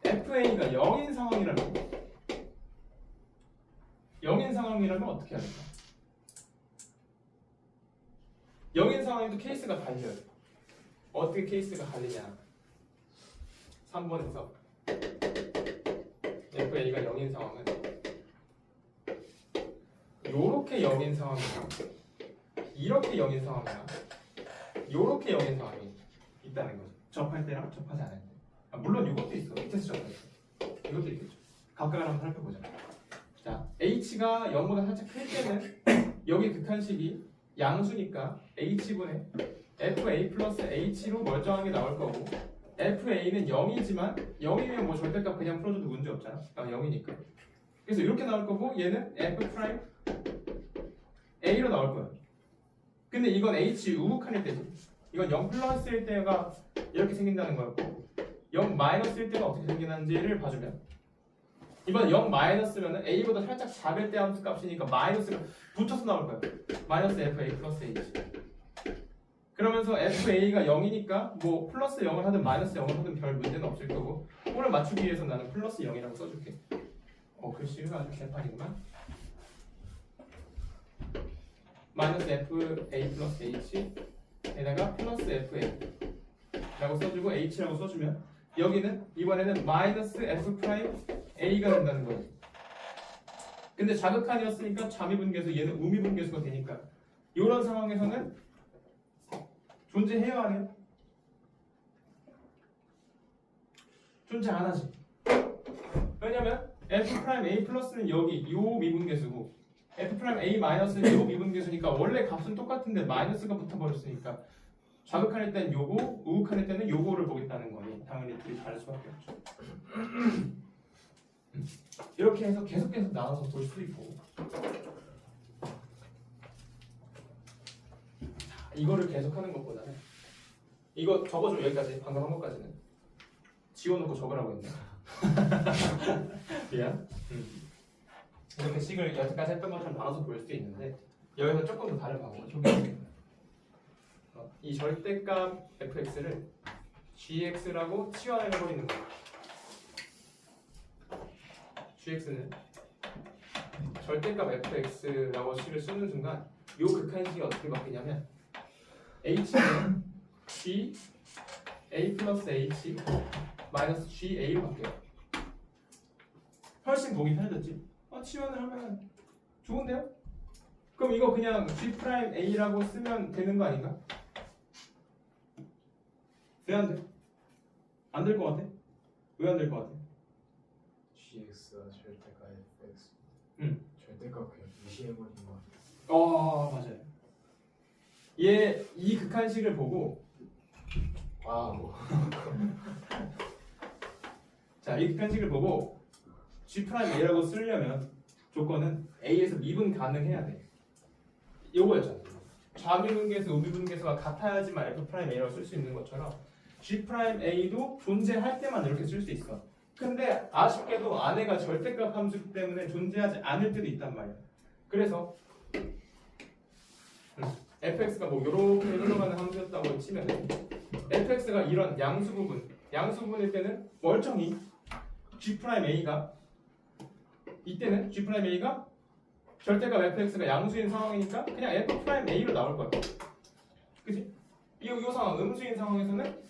FA가 0인 상황이라면 0인 상황이라면 어떻게 해야 될까? 0인 상황에도 케이스가 갈려요. 어떻게 케이스가 갈리냐? 3번에서 FA가 0인 상황은 요렇게 0인 상황이나 이렇게 0인 상황이나 요렇게 0인 상황이 있다는 거죠. 접할 때랑 접하지 않을 때. 물론 이것도 있어. 밑에서 접할 때. 이것도 있겠죠. 각각을 한번 살펴보자. 자, H가 0보다 살짝 클 때는 여기 극한식이 양수니까 H분의 FA 플러스 H로 멀쩡하게 나올 거고 FA는 0이지만 0이면 뭐 절대값 그냥 풀어줘도 문제 없잖아. 0이니까. 그래서 이렇게 나올 거고 얘는 F 프라임 A로 나올 거야. 근데 이건 H 우극한일 때지. 이건 0 플러스일 때가 이렇게 생긴다는 거였고 0 마이너스일 때가 어떻게 생기는지를 봐주면 이번 0 마이너스면은 A보다 살짝 작을 때 함수 값이니까 마이너스가 붙어서 나올 거야. 마이너스 FA 플러스 H. 그러면서 FA가 0이니까 뭐 플러스 0을 하든 마이너스 0을 하든 별 문제는 없을 거고 꼴을 맞추기 위해서 나는 플러스 0이라고 써줄게. 글씨가 아주 개판이구만. 마이너스 FA 플러스 H 에다가 플러스 FA 라고 써주고 H라고 써주면 여기는 이번에는 마이너스 F 프라임 A가 된다는 거예요. 근데 자극한이었으니까 잠미분계수 얘는 우미분계수가 되니까 이런 상황에서는 존재해요 안 해요? 존재 안 하지. 왜냐면 F 프라임 A 플러스는 여기 요 미분계수고 F 프라임 A 마이너스는 요 미분계수니까 원래 값은 똑같은데 마이너스가 붙어버렸으니까 자극할 때는 요거, 우극할 때는 요거를 보겠다는 거니 당연히 둘이 다를 수밖에 없죠. 이렇게 해서 계속 나눠서 볼 수도 있고 이거를 계속하는 것보다는 이거 적어줘. 여기까지 방금 한 것까지는 지워놓고 적으라고 했네. 미안. 이렇게 식을 여태까지 했던 것처럼 나눠서 볼 수도 있는데 여기서 조금 더 다른 방법을 소개해드립니다. 이 절대값 fx를 gx라고 치환해버리는 거예요. gx는 절대값 fx라고 식을 쓰는 순간 요 극한식이 어떻게 바뀌냐면 h는 g a 플러스 h 마이너스 g a로 바뀌어요. 훨씬 보기 편해졌지? 치환을 하면 좋은데요? 그럼 이거 그냥 g 프라임 a라고 쓰면 되는 거 아닌가? 왜 안 돼? 안 될 것 같아? 왜 안 될 것 같아? GX가 절대가 FX 절대가 그냥 무시해버린 거 같아. 맞아요. 얘 이 극한식을 보고 와우. 자, 이 극한식을 보고 g 프라임 a라고 쓰려면 조건은 a에서 미분 가능해야 돼. 요거였잖아. 좌미분계수, 우미분계수가 같아야지만 f 프라임 a라고 쓸 수 있는 것처럼 g 프라임 a도 존재할 때만 이렇게 쓸 수 있어. 근데 아쉽게도 안에가 절대값 함수이기 때문에 존재하지 않을 때도 있단 말이야. 그래서 fx가 뭐 이렇게 흘러가는 함수였다고 치면 fx가 이런 양수부분일 때는 멀쩡히 g 프라임 a가 이때는 g 프라임 a가 절대값 fx가 양수인 상황이니까 그냥 f 프라임 a로 나올 거야. 그치? 이 상황 음수인 상황에서는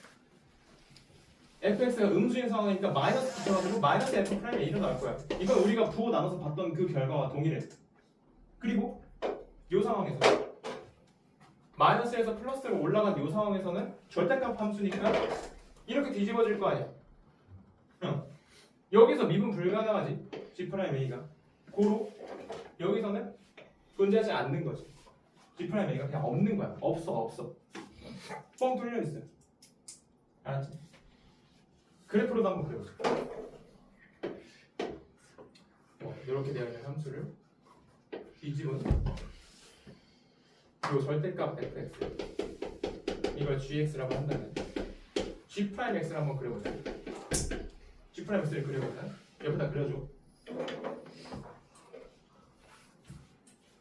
fx가 음수인 상황이니까 마이너스 붙여가지고 마이너스 f 프라임 a로 나올 거야. 이건 우리가 부호 나눠서 봤던 그 결과와 동일해. 그리고 이 상황에서 마이너스에서 플러스로 올라간 이 상황에서는 절대값 함수니까 이렇게 뒤집어질 거 아니야. 여기서 미분 불가능하지. g 프라임 a가 고로 여기서는 존재하지 않는 거지. g 프라임 a가 그냥 없는 거야. 없어. 뻥 뚫려 있어요. 알았지? 그래프로도 한번 그려보자. 이렇게 되어 있는 함수를 뒤집은 이 절대값 fx 이걸 gx라고 한다면 g 프라임 x를 한번 그려보자. g 프라임 x를 그려보자. 옆에다 그려줘.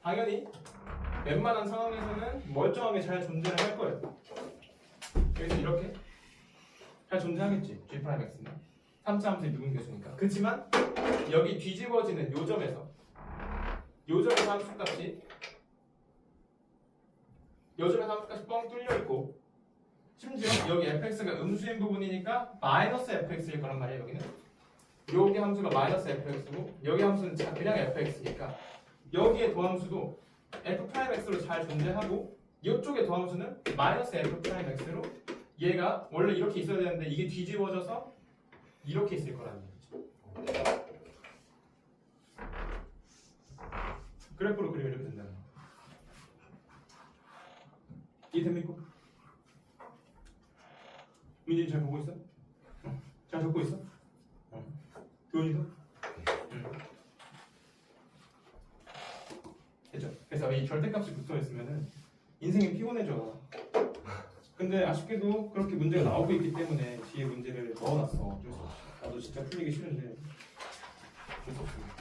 당연히 웬만한 상황에서는 멀쩡하게 잘 존재를 할 거예요. 그래서 이렇게 잘 존재하겠지. G'X는 3차 함수의 미분계수니까. 그렇지만 여기 뒤집어지는 요 점에서 함수값이 뻥 뚫려 있고, 심지어 여기 fx가 음수인 부분이니까 마이너스 fx일 거란 말이에요. 여기는 여기 함수가 마이너스 fx고 여기 함수는 그냥 fx니까 여기에 도함수도 f'x로 잘 존재하고 이쪽에 도함수는 마이너스 f'x로 얘가 원래 이렇게 있어야 되는데 이게 뒤집어져서 이렇게 있을 거라는 얘기죠. 그래프로 그리면 이렇게 된다는 거. 이해됩니까? 민진이 잘 보고 있어? 잘 듣고 있어? 교훈이도? 됐죠? 그래서 이 절대값이 붙어 있으면은 인생이 피곤해져. 근데 아쉽게도 그렇게 문제가 나오고 있기 때문에 뒤에 문제를 넣어놨어. 어쩔 수 없이. 나도 진짜 풀리기 싫은데 어쩔 수 없습니다.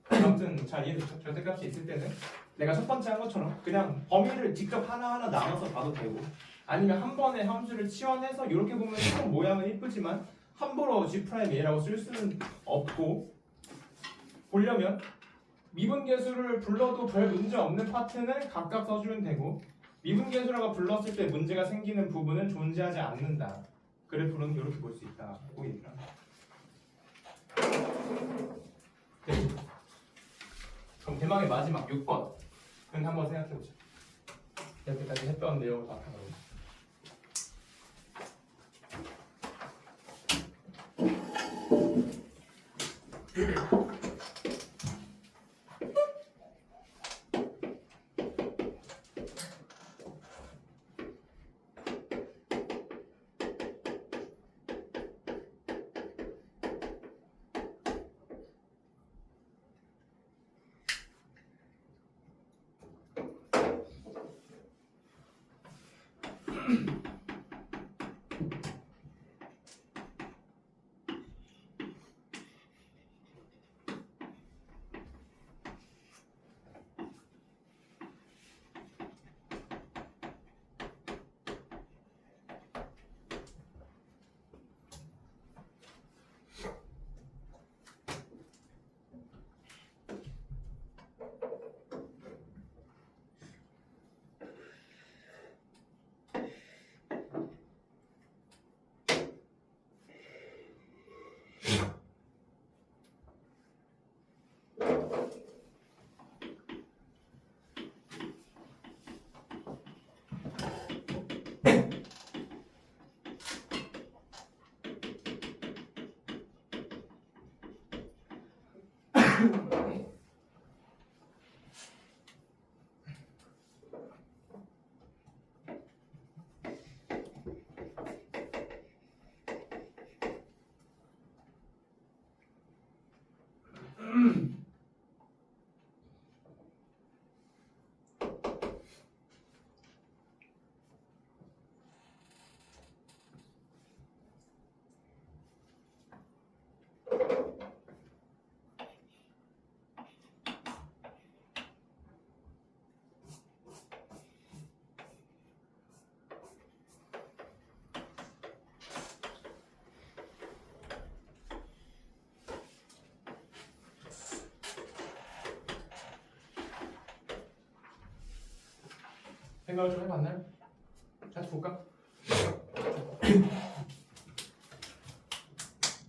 아무튼 잘 이해됐죠? 절대값이 있을 때는 내가 첫 번째 한 것처럼 그냥 범위를 직접 하나하나 나눠서 봐도 되고, 아니면 한 번에 함수를 치환해서 이렇게 보면 좀 모양은 이쁘지만 함부로 G'A라고 쓸 수는 없고, 보려면 미분계수를 불러도 별 문제 없는 파트는 각각 써주면 되고, 미분계수라고 불렀을 때 문제가 생기는 부분은 존재하지 않는다. 그래프로는 이렇게 볼 수 있다고 얘기를 합니다. 네. 그럼 대망의 마지막 6번 한번 생각해보자. 이렇게까지 했던 내용을 바탕으로. 생각을 좀 해봤나요? 다시 볼까?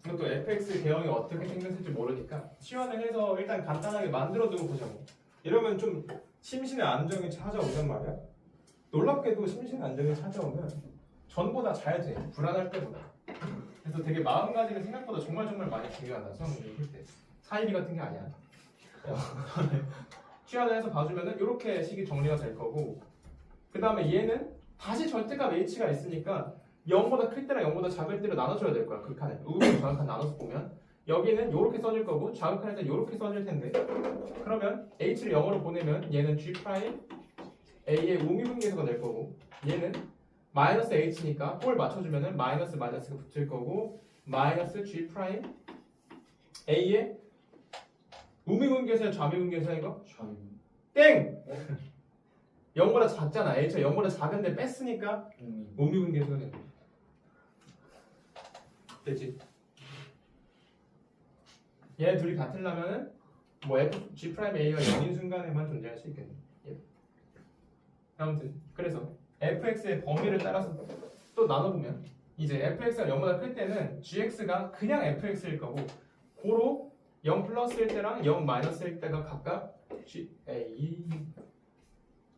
이것도 fx 개형이 어떻게 생겼을지 모르니까 치환을 해서 일단 간단하게 만들어두고 보자고. 이러면 좀 심신의 안정이 찾아오단 말이야. 놀랍게도 심신의 안정이 찾아오면 전보다 잘 돼. 불안할 때보다. 그래서 되게 마음가짐이 생각보다 정말 많이 중요하다. 수학 문제 풀 때. 사이비 같은 게 아니야. 치환을 해서 봐주면은 이렇게 식이 정리가 될 거고, 그 다음에 얘는 다시 절대값 h가 있으니까 0보다 클 때랑 0보다 작을 때로 나눠줘야 될 거야. 극한을. 우극한 좌극한 나눠서 보면 여기는 이렇게 써질 거고 좌극할 때 이렇게 써질 텐데, 그러면 h를 0으로 보내면 얘는 G' A의 우미분계수가 될 거고, 얘는 마이너스 h니까 꼴 맞춰주면은 마이너스 마이너스가 붙을 거고, 마이너스 G 프라임 A의 우미분계수야 좌미분계수야 이거? 좌우. 땡! 0보다 작잖아. H가 0보다 작은데 뺐으니까 우미분계수가 되는 거야. 됐지? 얘 둘이 같으려면은 뭐 F, G 프라임 A가 0인 순간에만 존재할 수 있겠네. 예. 아무튼 그래서 fx의 범위를 따라서 또 나눠보면 이제 fx가 0보다 클 때는 gx가 그냥 fx일 거고 고로 0 플러스일 때랑 0 마이너스일 때가 각각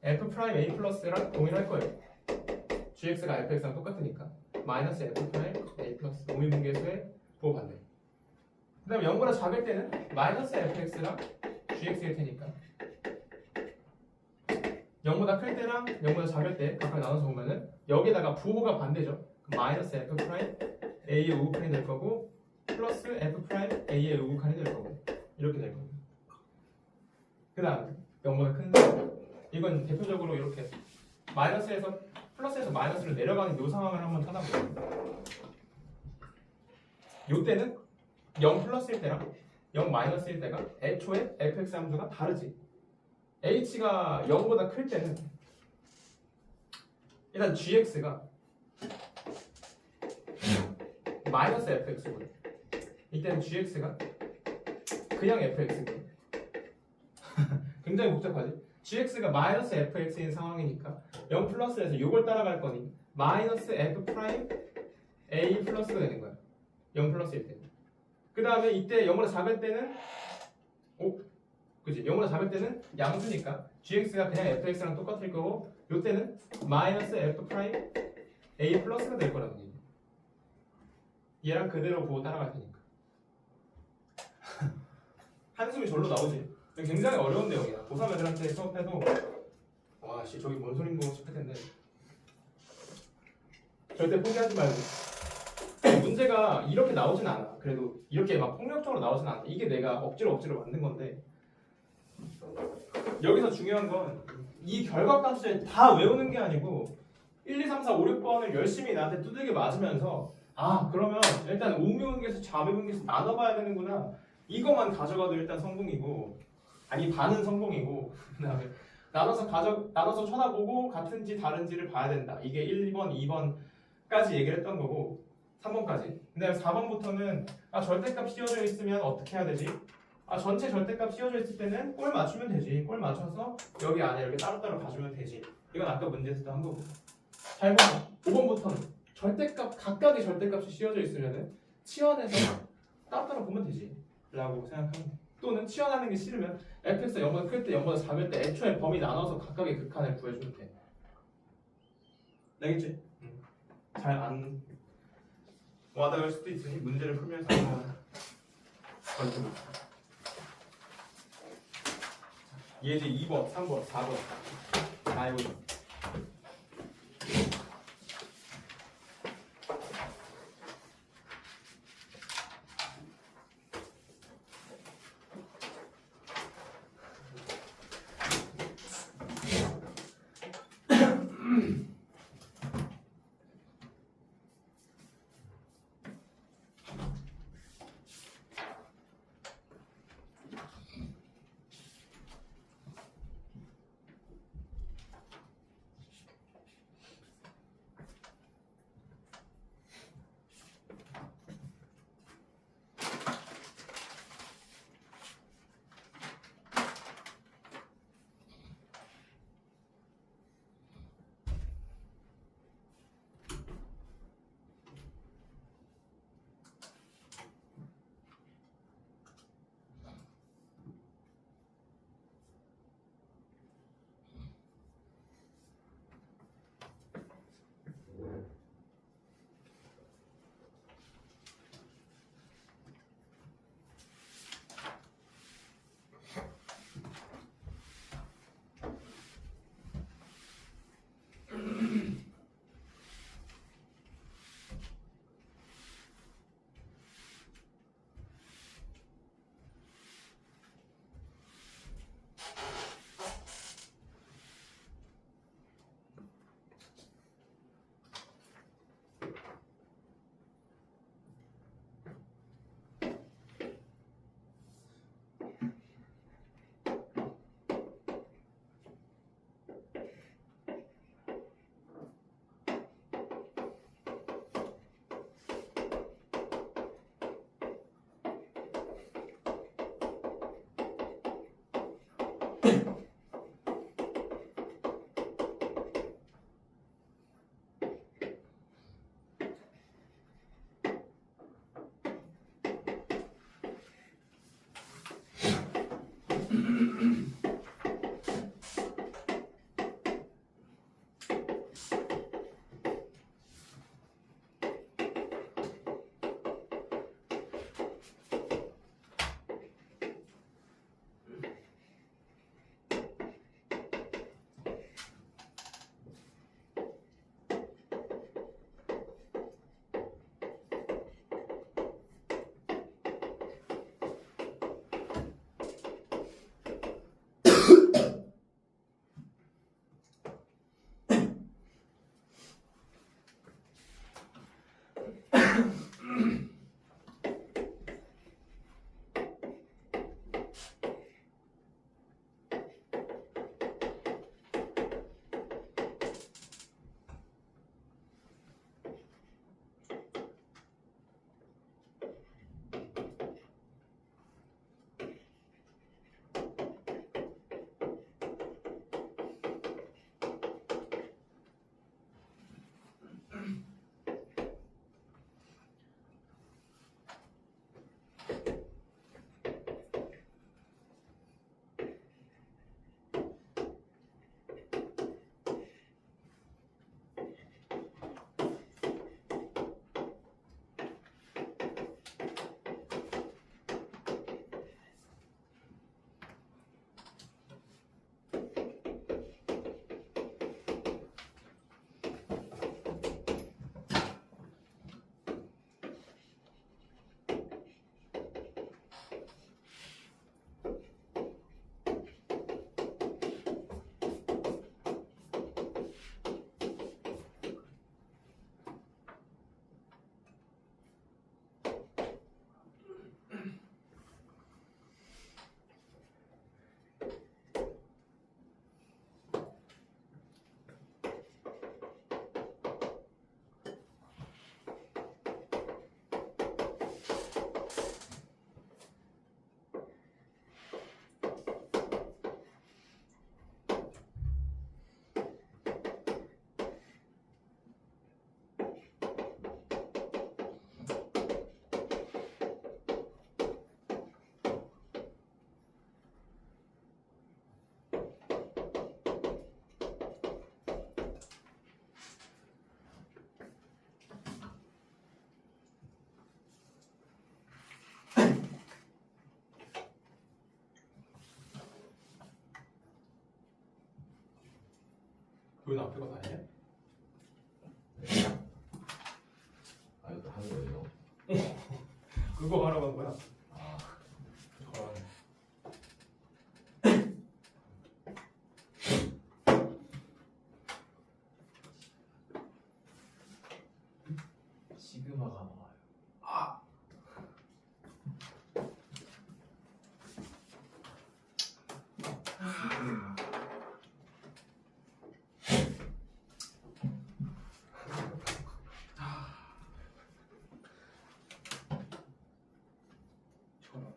f 프라임 a 플러스랑 동일할 거예요. gx가 fx랑 똑같으니까 마이너스 f 프라임 a 플러스 우미분계수의 부호반대. 그 다음에 0보다 작을 때는 마이너스 fx랑 gx일 테니까 0보다 클 때랑 0보다 작을 때 각각 나눠서 보면은 여기다가 부호가 반대죠. 마이너스 f 프라임 a의 우극한이 될 거고 플러스 f 프라임 a의 우극한이 될 거고 이렇게 될 겁니다. 그 다음 0보다 큰 거. 이건 대표적으로 이렇게 마이너스에서 플러스에서 마이너스로 내려가는 이 상황을 한번 찾아볼게요. 이때는 0 플러스일 때랑 0 마이너스일 때가 애초에 fx 함수가 다르지. h가 0보다 클 때는 일단 gx가 마이너스 fx고 이때는 gx가 그냥 fx고 굉장히 복잡하지? gx가 마이너스 fx인 상황이니까 0 플러스에서 이걸 따라갈 거니 마이너스 f 프라임 a 플러스가 되는 거야. 0 플러스일 때는. 그 다음에 이때 0보다 작을 때는 그치? 0보다 작을 때는 양수니까 gx가 그냥 fx랑 똑같을 거고 이때는 마이너스 f 프라임 a 플러스가 될 거라는 얘기. 얘랑 그대로 보고 따라갈 테니까. 한숨이 절로 나오지. 굉장히 어려운 내용이야. 고3 애들한테 수업해도 와씨 저기 뭔 소린고 싶을 텐데 절대 포기하지 말고. 문제가 이렇게 나오진 않아. 그래도 이렇게 막 폭력적으로 나오진 않아. 이게 내가 억지로 만든 건데 여기서 중요한 건 이 결과값을 다 외우는 게 아니고 1, 2, 3, 4, 5, 6번을 열심히 나한테 두들겨 맞으면서 아 그러면 일단 우미분계수 좌미분계수 나눠봐야 되는구나 이것만 가져가도 일단 성공이고 아니 반은 성공이고 그다음에 나눠서 쳐다보고 같은지 다른지를 봐야 된다. 이게 1, 2번, 2번까지 얘기를 했던 거고 3번까지. 근데 4번부터는 아 절대값 씌워져 있으면 어떻게 해야 되지? 아 전체 절대값 씌워져 있을 때는 꼴 맞추면 되지. 꼴 맞춰서 여기 안에 이렇게 따로따로 가주면 되지. 이건 아까 문제에서도 한 거고. 잘 보면 5번부터는 절대값 각각의 절대값이 씌워져 있으면은 치환해서 따로따로 보면 되지. 라고 생각합니다. 또는 치환하는 게 싫으면 fx가 0보다 클 때 0보다 작을 때 애초에 범위 나눠서 각각의 극한을 구해주면 돼. 알겠지? 잘 안 와닿을 수도 있으니 문제를 풀면서 한번 걸쳐볼게요. 예제 2번, 3번, 4번 다 해보자. 이건 앞에 거 아니야? 아 이거 하는 거예요? 그거 하러 간 거야. 아 저런. 시그마가 나와요. 저런.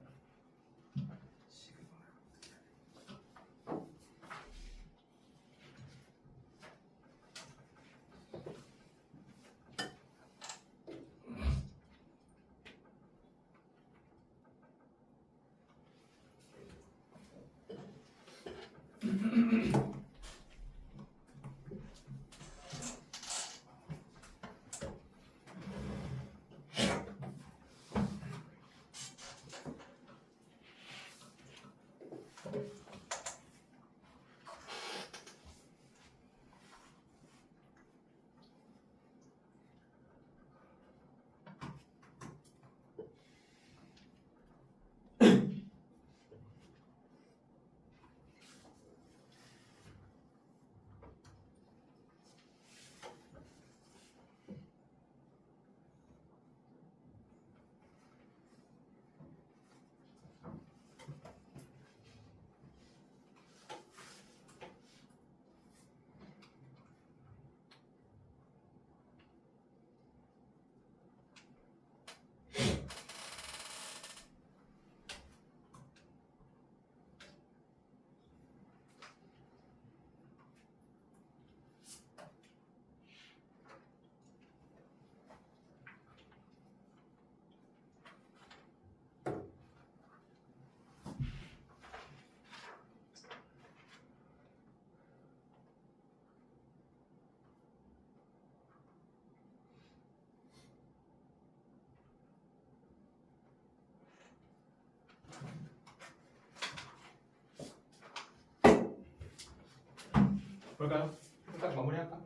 볼까요? 딱 마무리할까?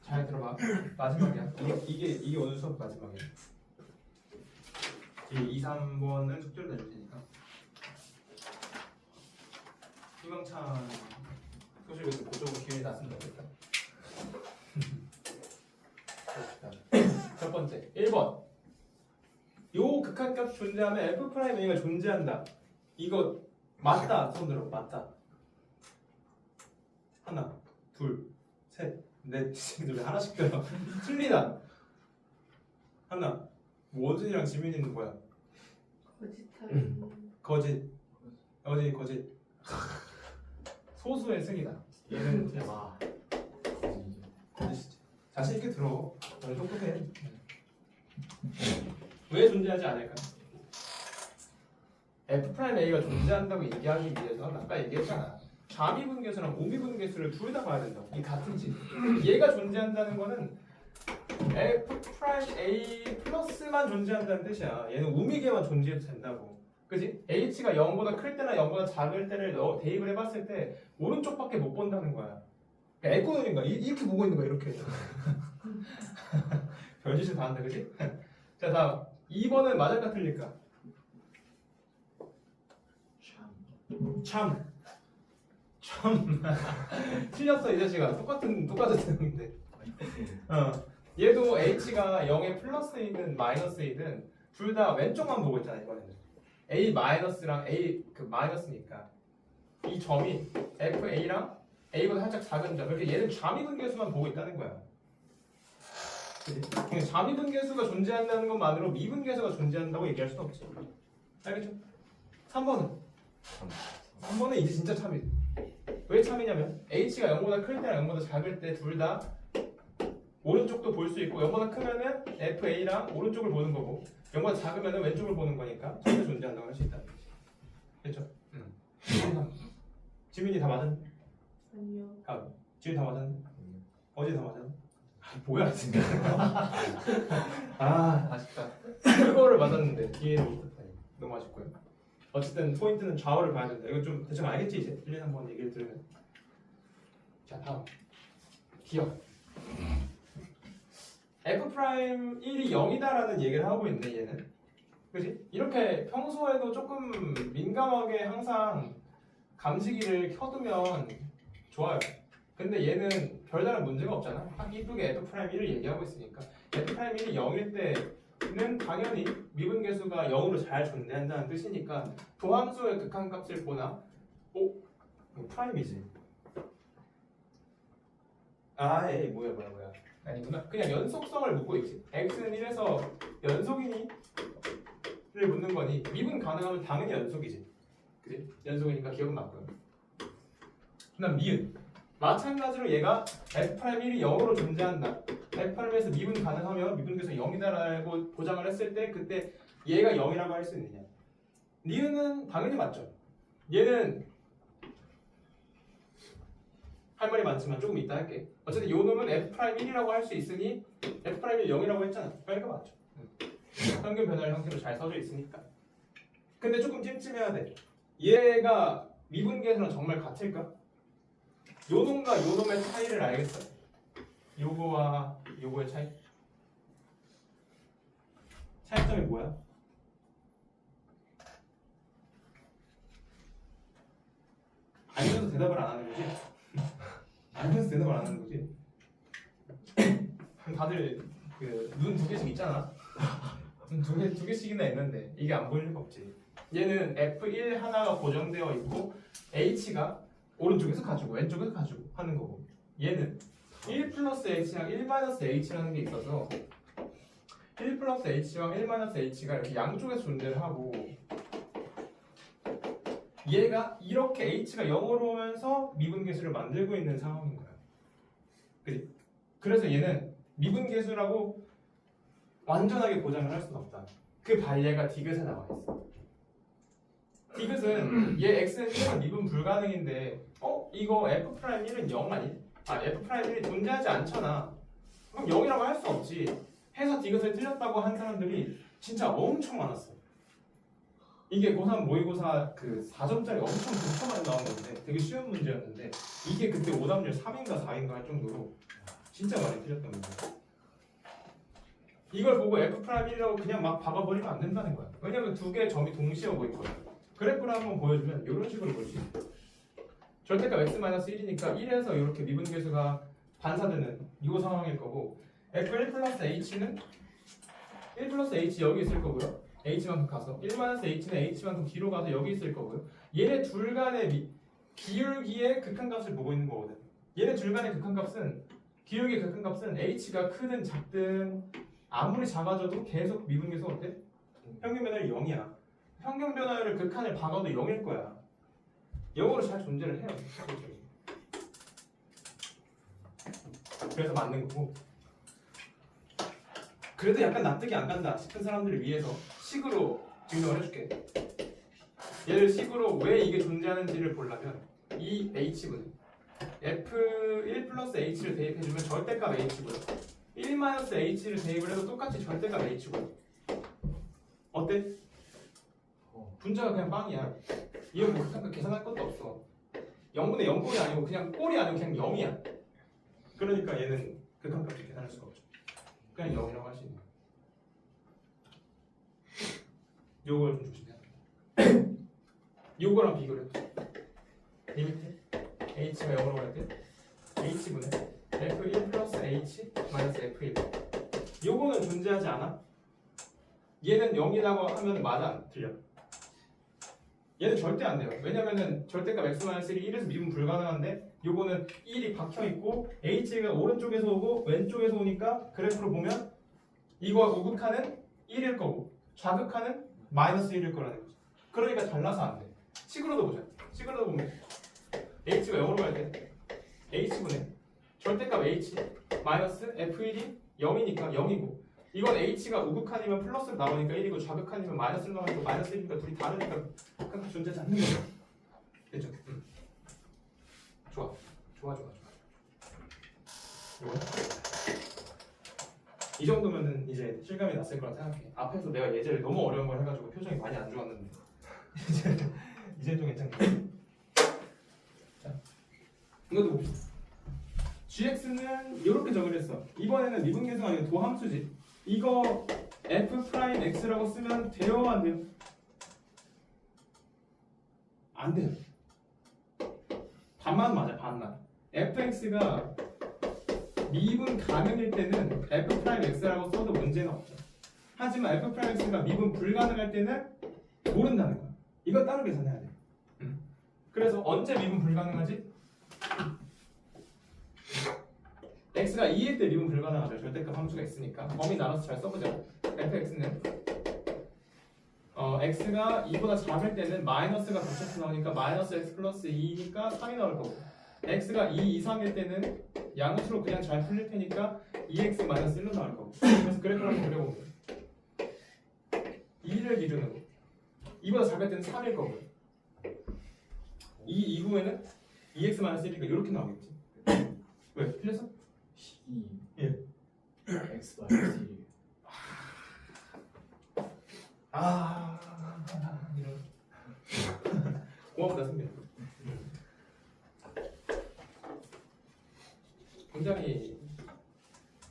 잘 들어봐. 마지막이야. 이게 오늘 수업 마지막이야. 이 2, 3번은 숙제로 내줄 테니까. 희망찬 교실에서 고정으로 기회이 났으면 좋겠다. 첫 번째, 1번. 요 극한값 존재하면 F'A가 존재한다. 이거 맞다. 손 들어. 맞다. 하나, 둘, 셋, 넷. 왜 하나씩 들어? 틀리다. 하나. 뭐 원준이랑 지민이는 뭐야? 거짓. 거짓. 소수의 승이다. 얘는 그냥 거짓이지. 자신 있게 들어. 너는 똑똑해. 왜 존재하지 않을까? F'A가 존재한다고 얘기하기 위해서는 아까 얘기했잖아. 좌미분계수랑 우미분계수를 둘 다 봐야 된다고. 이 같은 집. 얘가 존재한다는 거는 F'A 플러스만 존재한다는 뜻이야. 얘는 우미계만 존재해도 된다고. 그지? H가 0보다 클 때나 0보다 작을 때를 대입을 해봤을 때 오른쪽밖에 못 본다는 거야. 그러니까 애꾸눈인 거야. 이렇게 보고 있는 거야. 이렇게. 별짓을 다 한다. 그지? 자, 다음 2번은 맞을까 틀릴까? 참 틀렸어 이 자식아. 똑같은 뜻인데. 얘도 H가 0의 플러스이든 마이너스이든 둘 다 왼쪽만 보고 있잖아. 이번에는 A 마이너스랑 A 그 마이너스니까 이 점이 FA랑 A보다 살짝 작은 점. 그러니까 얘는 좌미분계수만 보고 있다는 거야. 그치? 좌미분계수가 존재한다는 것만으로 미분계수가 존재한다고 얘기할 수는 없지. 알겠죠? 3번은 이제 진짜 참이. 왜 참이냐면 H가 0보다 클 때랑 0보다 작을 때 둘 다 오른쪽도 볼 수 있고 0보다 크면은 FA랑 오른쪽을 보는 거고 0보다 작으면은 왼쪽을 보는 거니까 전혀 존재한다고 할 수 있다는 거지. 그렇죠? 지민이 다 맞았네? 아니요. 지민이 다 맞았네? 어제 다 맞았네? 뭐야 진짜. 아쉽다. 이거를 맞았는데 뒤에를 못했다니. 너무 아쉽고요. 어쨌든 포인트는 좌우를 봐야 된다. 이거 좀 대충 알겠지 이제? 1, 2, 3번 얘기를 들으면. 자 다음 기억. F'1이 0이다라는 얘기를 하고 있네 얘는. 그지? 이렇게 평소에도 조금 민감하게 항상 감지기를 켜두면 좋아요. 근데 얘는 별다른 문제가 없잖아. 딱 이쁘게 F'1을 얘기하고 있으니까. F'1이 0일 때는 당연히 미분계수가 0으로 잘 존재한다는 뜻이니까 도함수의 극한값을 보나 이거 프라임이지. 에이 뭐야 아니구나. 그냥 연속성을 묻고 있지. x는 1에서 연속이니? 를 묻는 거니 미분 가능하면 당연히 연속이지. 그지? 연속이니까 기억은 맞고요. 그다음 미은. 마찬가지로 얘가 F'1이 0으로 존재한다. F'1에서 미분 가능하면 미분계수 0이다라고 보장을 했을 때 그때 얘가 0이라고 할 수 있느냐. 니은은 당연히 맞죠. 얘는 할 말이 많지만 조금 이따 할게. 어쨌든 요 놈은 F'1이라고 할 수 있으니 F'1이 0이라고 했잖아. 그러니까 맞죠. 평균 변화를 형태로 잘 써져 있으니까. 근데 조금 찜찜해야 돼. 얘가 미분계수랑 정말 같을까? 요 놈과 요 놈의 차이를 알겠어? 요거와 요거의 차이? 차이점이 뭐야? 알면서 대답을 안 하는 거지? 알면서 대답을 안 하는 거지? 다들 그 눈 두 개씩 있잖아. 눈 두 개씩이나 있는데 이게 안 보일 리가 없지. 얘는 F1 하나가 고정되어 있고 H가 오른쪽에서 가지고 왼쪽에서 가지고 하는 거고, 얘는 1 플러스 H랑 1 마이너스 H라는 게 있어서 1 플러스 H랑 1 마이너스 H가 이렇게 양쪽에서 존재를 하고, 얘가 이렇게 H가 0으로 오면서 미분계수를 만들고 있는 상황인 거야. 그치? 그래서 얘는 미분계수라고 완전하게 보장을 할 수는 없다. 그 반례가 디귿에 나와 있어. 디귿은 얘 x는 1은 미분 불가능인데 이거 F'1은 0 아니? F'1이 존재하지 않잖아. 그럼 0이라고 할 수 없지. 해서 디귿을 틀렸다고 한 사람들이 진짜 엄청 많았어. 이게 고3 모의고사 그 4점짜리 엄청 독특하게 나온 건데 되게 쉬운 문제였는데 이게 그때 오답률 3인가 4인가 할 정도로 진짜 많이 틀렸던 문제. 이걸 보고 F'1이라고 그냥 막 박아버리면 안 된다는 거야. 왜냐면 두 개의 점이 동시에 오고 있거든. 그래프를 한번 보여주면 이런 식으로 볼 수 있어. 절대값 x-1이니까 1에서 이렇게 미분계수가 반사되는 이 상황일 거고, F1 플러스 H는 1 플러스 H 여기 있을 거고요. H만큼 가서 1 마이너스 H는 H만큼 뒤로 가서 여기 있을 거고요. 얘네 둘 간의 기울기의 극한값을 보고 있는 거거든. 얘네 둘 간의 극한값은, 기울기의 극한값은 H가 크든 작든 아무리 작아져도 계속 미분계수 어때? 평균 변화율이 0이야. 평균 변화율을 극한을 박아도 0일 거야. 0으로 잘 존재를 해요. 그래서 맞는 거고. 그래도 약간 납득이 안 간다 싶은 사람들을 위해서 식으로 증명을 해줄게. 얘를 식으로 왜 이게 존재하는지를 보려면 이 H분 F1 플러스 H를 대입해주면 절대값 H고요. 1 마이너스 H를 대입을 해도 똑같이 절대값 H고요. 어때? 분자가 그냥 빵이야. 이건 뭐 극한값 계산할 것도 없어. 0분의 0꼴이 아니고 그냥 꼴이 아니고 그냥 0이야. 그러니까 얘는 극한값을 계산할 수가 없죠. 그냥 0이라고 할 수 있는 거야. 요걸 좀 조심해야 돼. 요거랑 비교를 해보자. 이 밑에 H가 0으로 갈 때 H분의 F1 플러스 H 마이너스 F1. 요거는 존재하지 않아? 얘는 0이라고 하면 맞아? 틀려? 얘는 절대 안 돼요. 왜냐면은 절대값 x-1이 1에서 미분 불가능한데 요거는 1이 박혀있고 h가 오른쪽에서 오고 왼쪽에서 오니까 그래프로 보면 이거 우극한은 1일 거고 좌극한은 마이너스 1일 거라는 거죠. 그러니까 달라서 안 돼. 식으로도 보자. 식으로도 보면 h가 0으로 갈 때 h분의 절대값 h 마이너스 f1이 0이니까 0이고, 이건 h가 우극한이면 플러스로 나오니까 1이고 좌극한이면 마이너스로 나오니까 마이너스 1이니까 둘이 다르니까 극한값 존재하지 않는 거죠. 됐죠? 좋아. 이 정도면은 이제 실감이 났을 거라 생각해. 앞에서 내가 예제를 너무 어려운 걸 해가지고 표정이 많이 안 좋았는데 이제 좀 괜찮겠지? 자, 이것도 봅시다. gx는 이렇게 적으랬어. 이번에는 미분계수가 아니고 도함수지. 이거 f'x라고 쓰면 돼요, 안 돼요? 안 돼요. 반만 맞아, 반만. fx가 미분 가능일 때는 f'x라고 써도 문제는 없죠. 하지만 f'x가 미분 불가능할 때는 모른다는 거야. 이거 따로 계산해야 돼. 그래서 언제 미분 불가능하지? x가 2일 때 미분 불가능하죠. 절대값 함수가 있으니까. 범위 나눠서 잘 써보자. fx는 x가 2보다 작을 때는 마이너스가 겹쳐서 나오니까 마이너스 x 플러스 2니까 3이 나올 거고, x가 2, 2, 3일 때는 양수로 그냥 잘 풀릴 테니까 2x 마이너스 1로 나올 거고. 그래서 그래프를 한번 그려보면 2를 기준으로 2보다 작을 때는 3일 거고요. 이 이후에는 2x 마이너스 1이니까 이렇게 나오겠지. 왜? 틀렸어? 12 예. x 마이너스 1 이런. 고맙다 선배님. 굉장히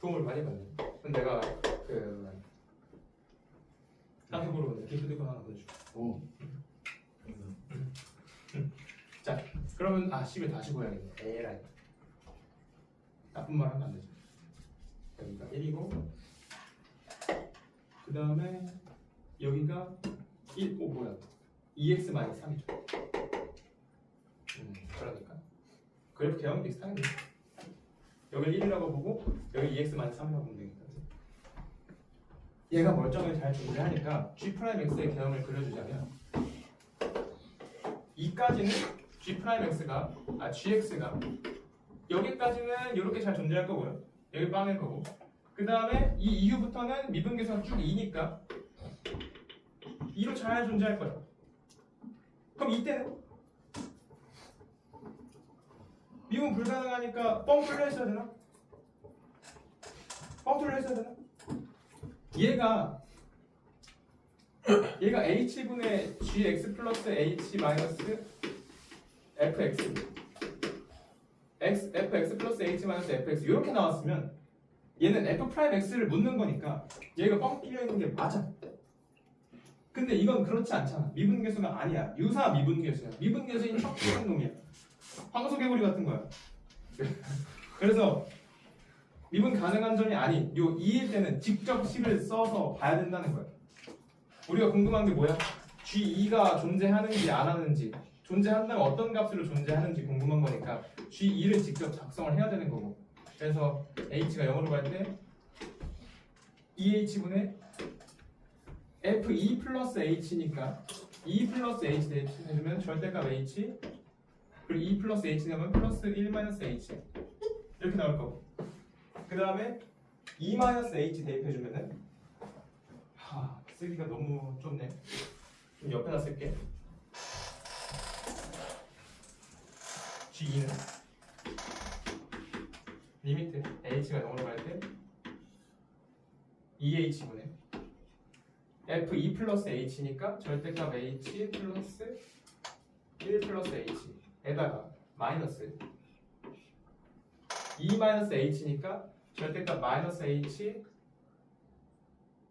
도움을 많이 받네. 근데 내가 그 카톡으로 기프티콘 하나 보내줄게. 오. 자, 그러면 10을 다시 보야겠네. 에라이. 나쁜 말 하면 안 되지. 여기가 1이고, 그 다음에 여기가 1, 뭐야? 2x 마이너스 3이죠. 그러니까 그래프 개형이 비슷하게 돼. 여기를 1이라고 보고 여기 2x 마이너스 3이라고 보면 되겠다. 얘가 멀쩡히 잘 존재하니까 G'X의 개형을 그려주자면 이까지는 G'X가 GX가 여기까지는 이렇게 잘 존재할 거고요. 여기 빵일 거고. 그 다음에 이 이후부터는 미분계수가 쭉 2니까 2로 잘 존재할 거예요. 그럼 이때는 미분 불가능하니까 뻥 뚫려 있어야 되나? 뻥 뚫려 있어야 되나? 얘가 h분의 gx 플러스 h 마이너스 fx fx 플러스 h 마이너스 fx 이렇게 나왔으면 얘는 f 프라임 x를 묻는 거니까 얘가 뻥 뚫려 있는 게 맞아. 근데 이건 그렇지 않잖아. 미분계수가 아니야. 유사 미분계수야. 미분계수인 척 하는 놈이야. 황소개구리 같은 거야. 그래서 미분 가능한 점이 아닌 요 2일 때는 직접 식을 써서 봐야 된다는 거야. 우리가 궁금한 게 뭐야? G2가 존재하는지 안 하는지, 존재한다면 어떤 값으로 존재하는지 궁금한 거니까 G2를 직접 작성을 해야 되는 거고. 그래서 H가 0으로 갈 때 2H분의 F2 플러스 H니까 2 플러스 H 대입해주면 절대값 H, 그리고 2 플러스 H 되면 플러스 1 마이너스 H 이렇게 나올 거고, 그 다음에 2 마이너스 H 대입해주면은 쓰기가 너무 좁네. 좀 옆에다 쓸게. G2는 리미트 H가 0으로 갈 때 2H분의 F2 플러스 H니까 절대값 H 플러스 1 플러스 H에다가 마이너스 2 마이너스 H니까 절대값 마이너스 H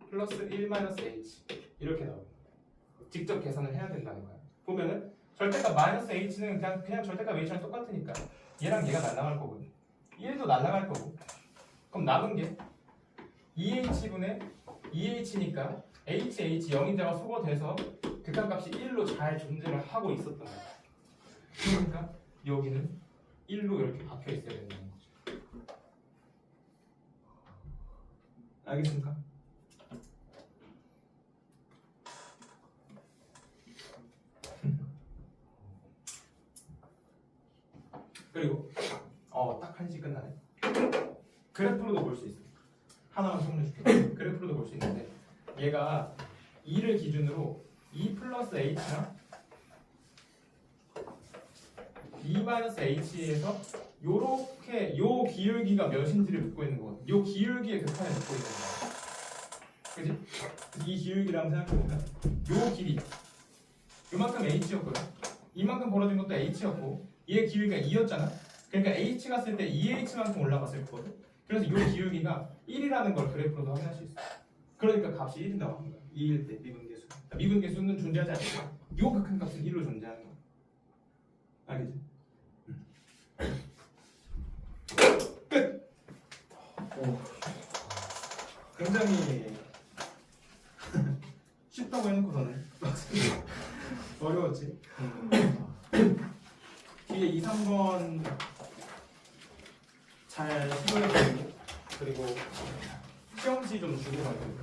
플러스 1 마이너스 H 이렇게 나옵니다. 직접 계산을 해야 된다는 거야. 보면은 절대값 마이너스 H는 그냥 절대값 H랑 똑같으니까 얘랑 얘가 날아갈 거고 1도 날아갈 거고, 그럼 남은 게 2H분의 2H니까 H, 0인자가 소거돼서 극한값이 1로 잘 존재를 하고 있었던 거야. 그러니까 여기는 1로 이렇게 박혀 있어야 된다는 거죠. 알겠습니까? 그리고 딱 1시 끝나네. 그래프로도 볼 수 있어. 하나만 설명해줄게. 그래프로도 볼 수 있는데 얘가 2를 기준으로 2 플러스 h랑 2 마이너스 h에서 요렇게 요 기울기가 몇인지를 묻고 있는 거거든. 요 기울기의 극한을 묻고 있는 거야. 그지? 이 기울기라고 생각해보면 요 길이 요만큼 h였거든. 이만큼 벌어진 것도 h였고 얘 기울기가 2였잖아. 그러니까 H가 쓸 때 2H만큼 올라갔을 거거든. 그래서 이 기울기가 1이라는 걸 그래프로도 확인할 수 있어. 그러니까 값이 1이 나오는 거야. 2일 때 미분계수. 미분계수는 존재하지 않는다. 요 큰 값은 1로 존재하는 거야. 알겠지? 끝! 굉장히 쉽다고 해놓고서는 어려웠지? 뒤에 2, 3번 잘 시도해보고 그리고 시험지 좀 주고 가고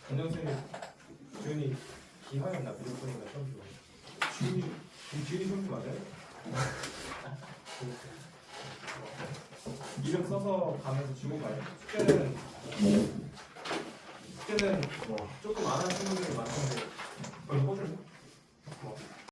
전정쌤이 지훈이 기하였나 무조건인가 시험 주고 지훈이 시험 맞아요? 이름 써서 가면서 주고 가요. 숙제는 조금 안 하는 친구들이 많아.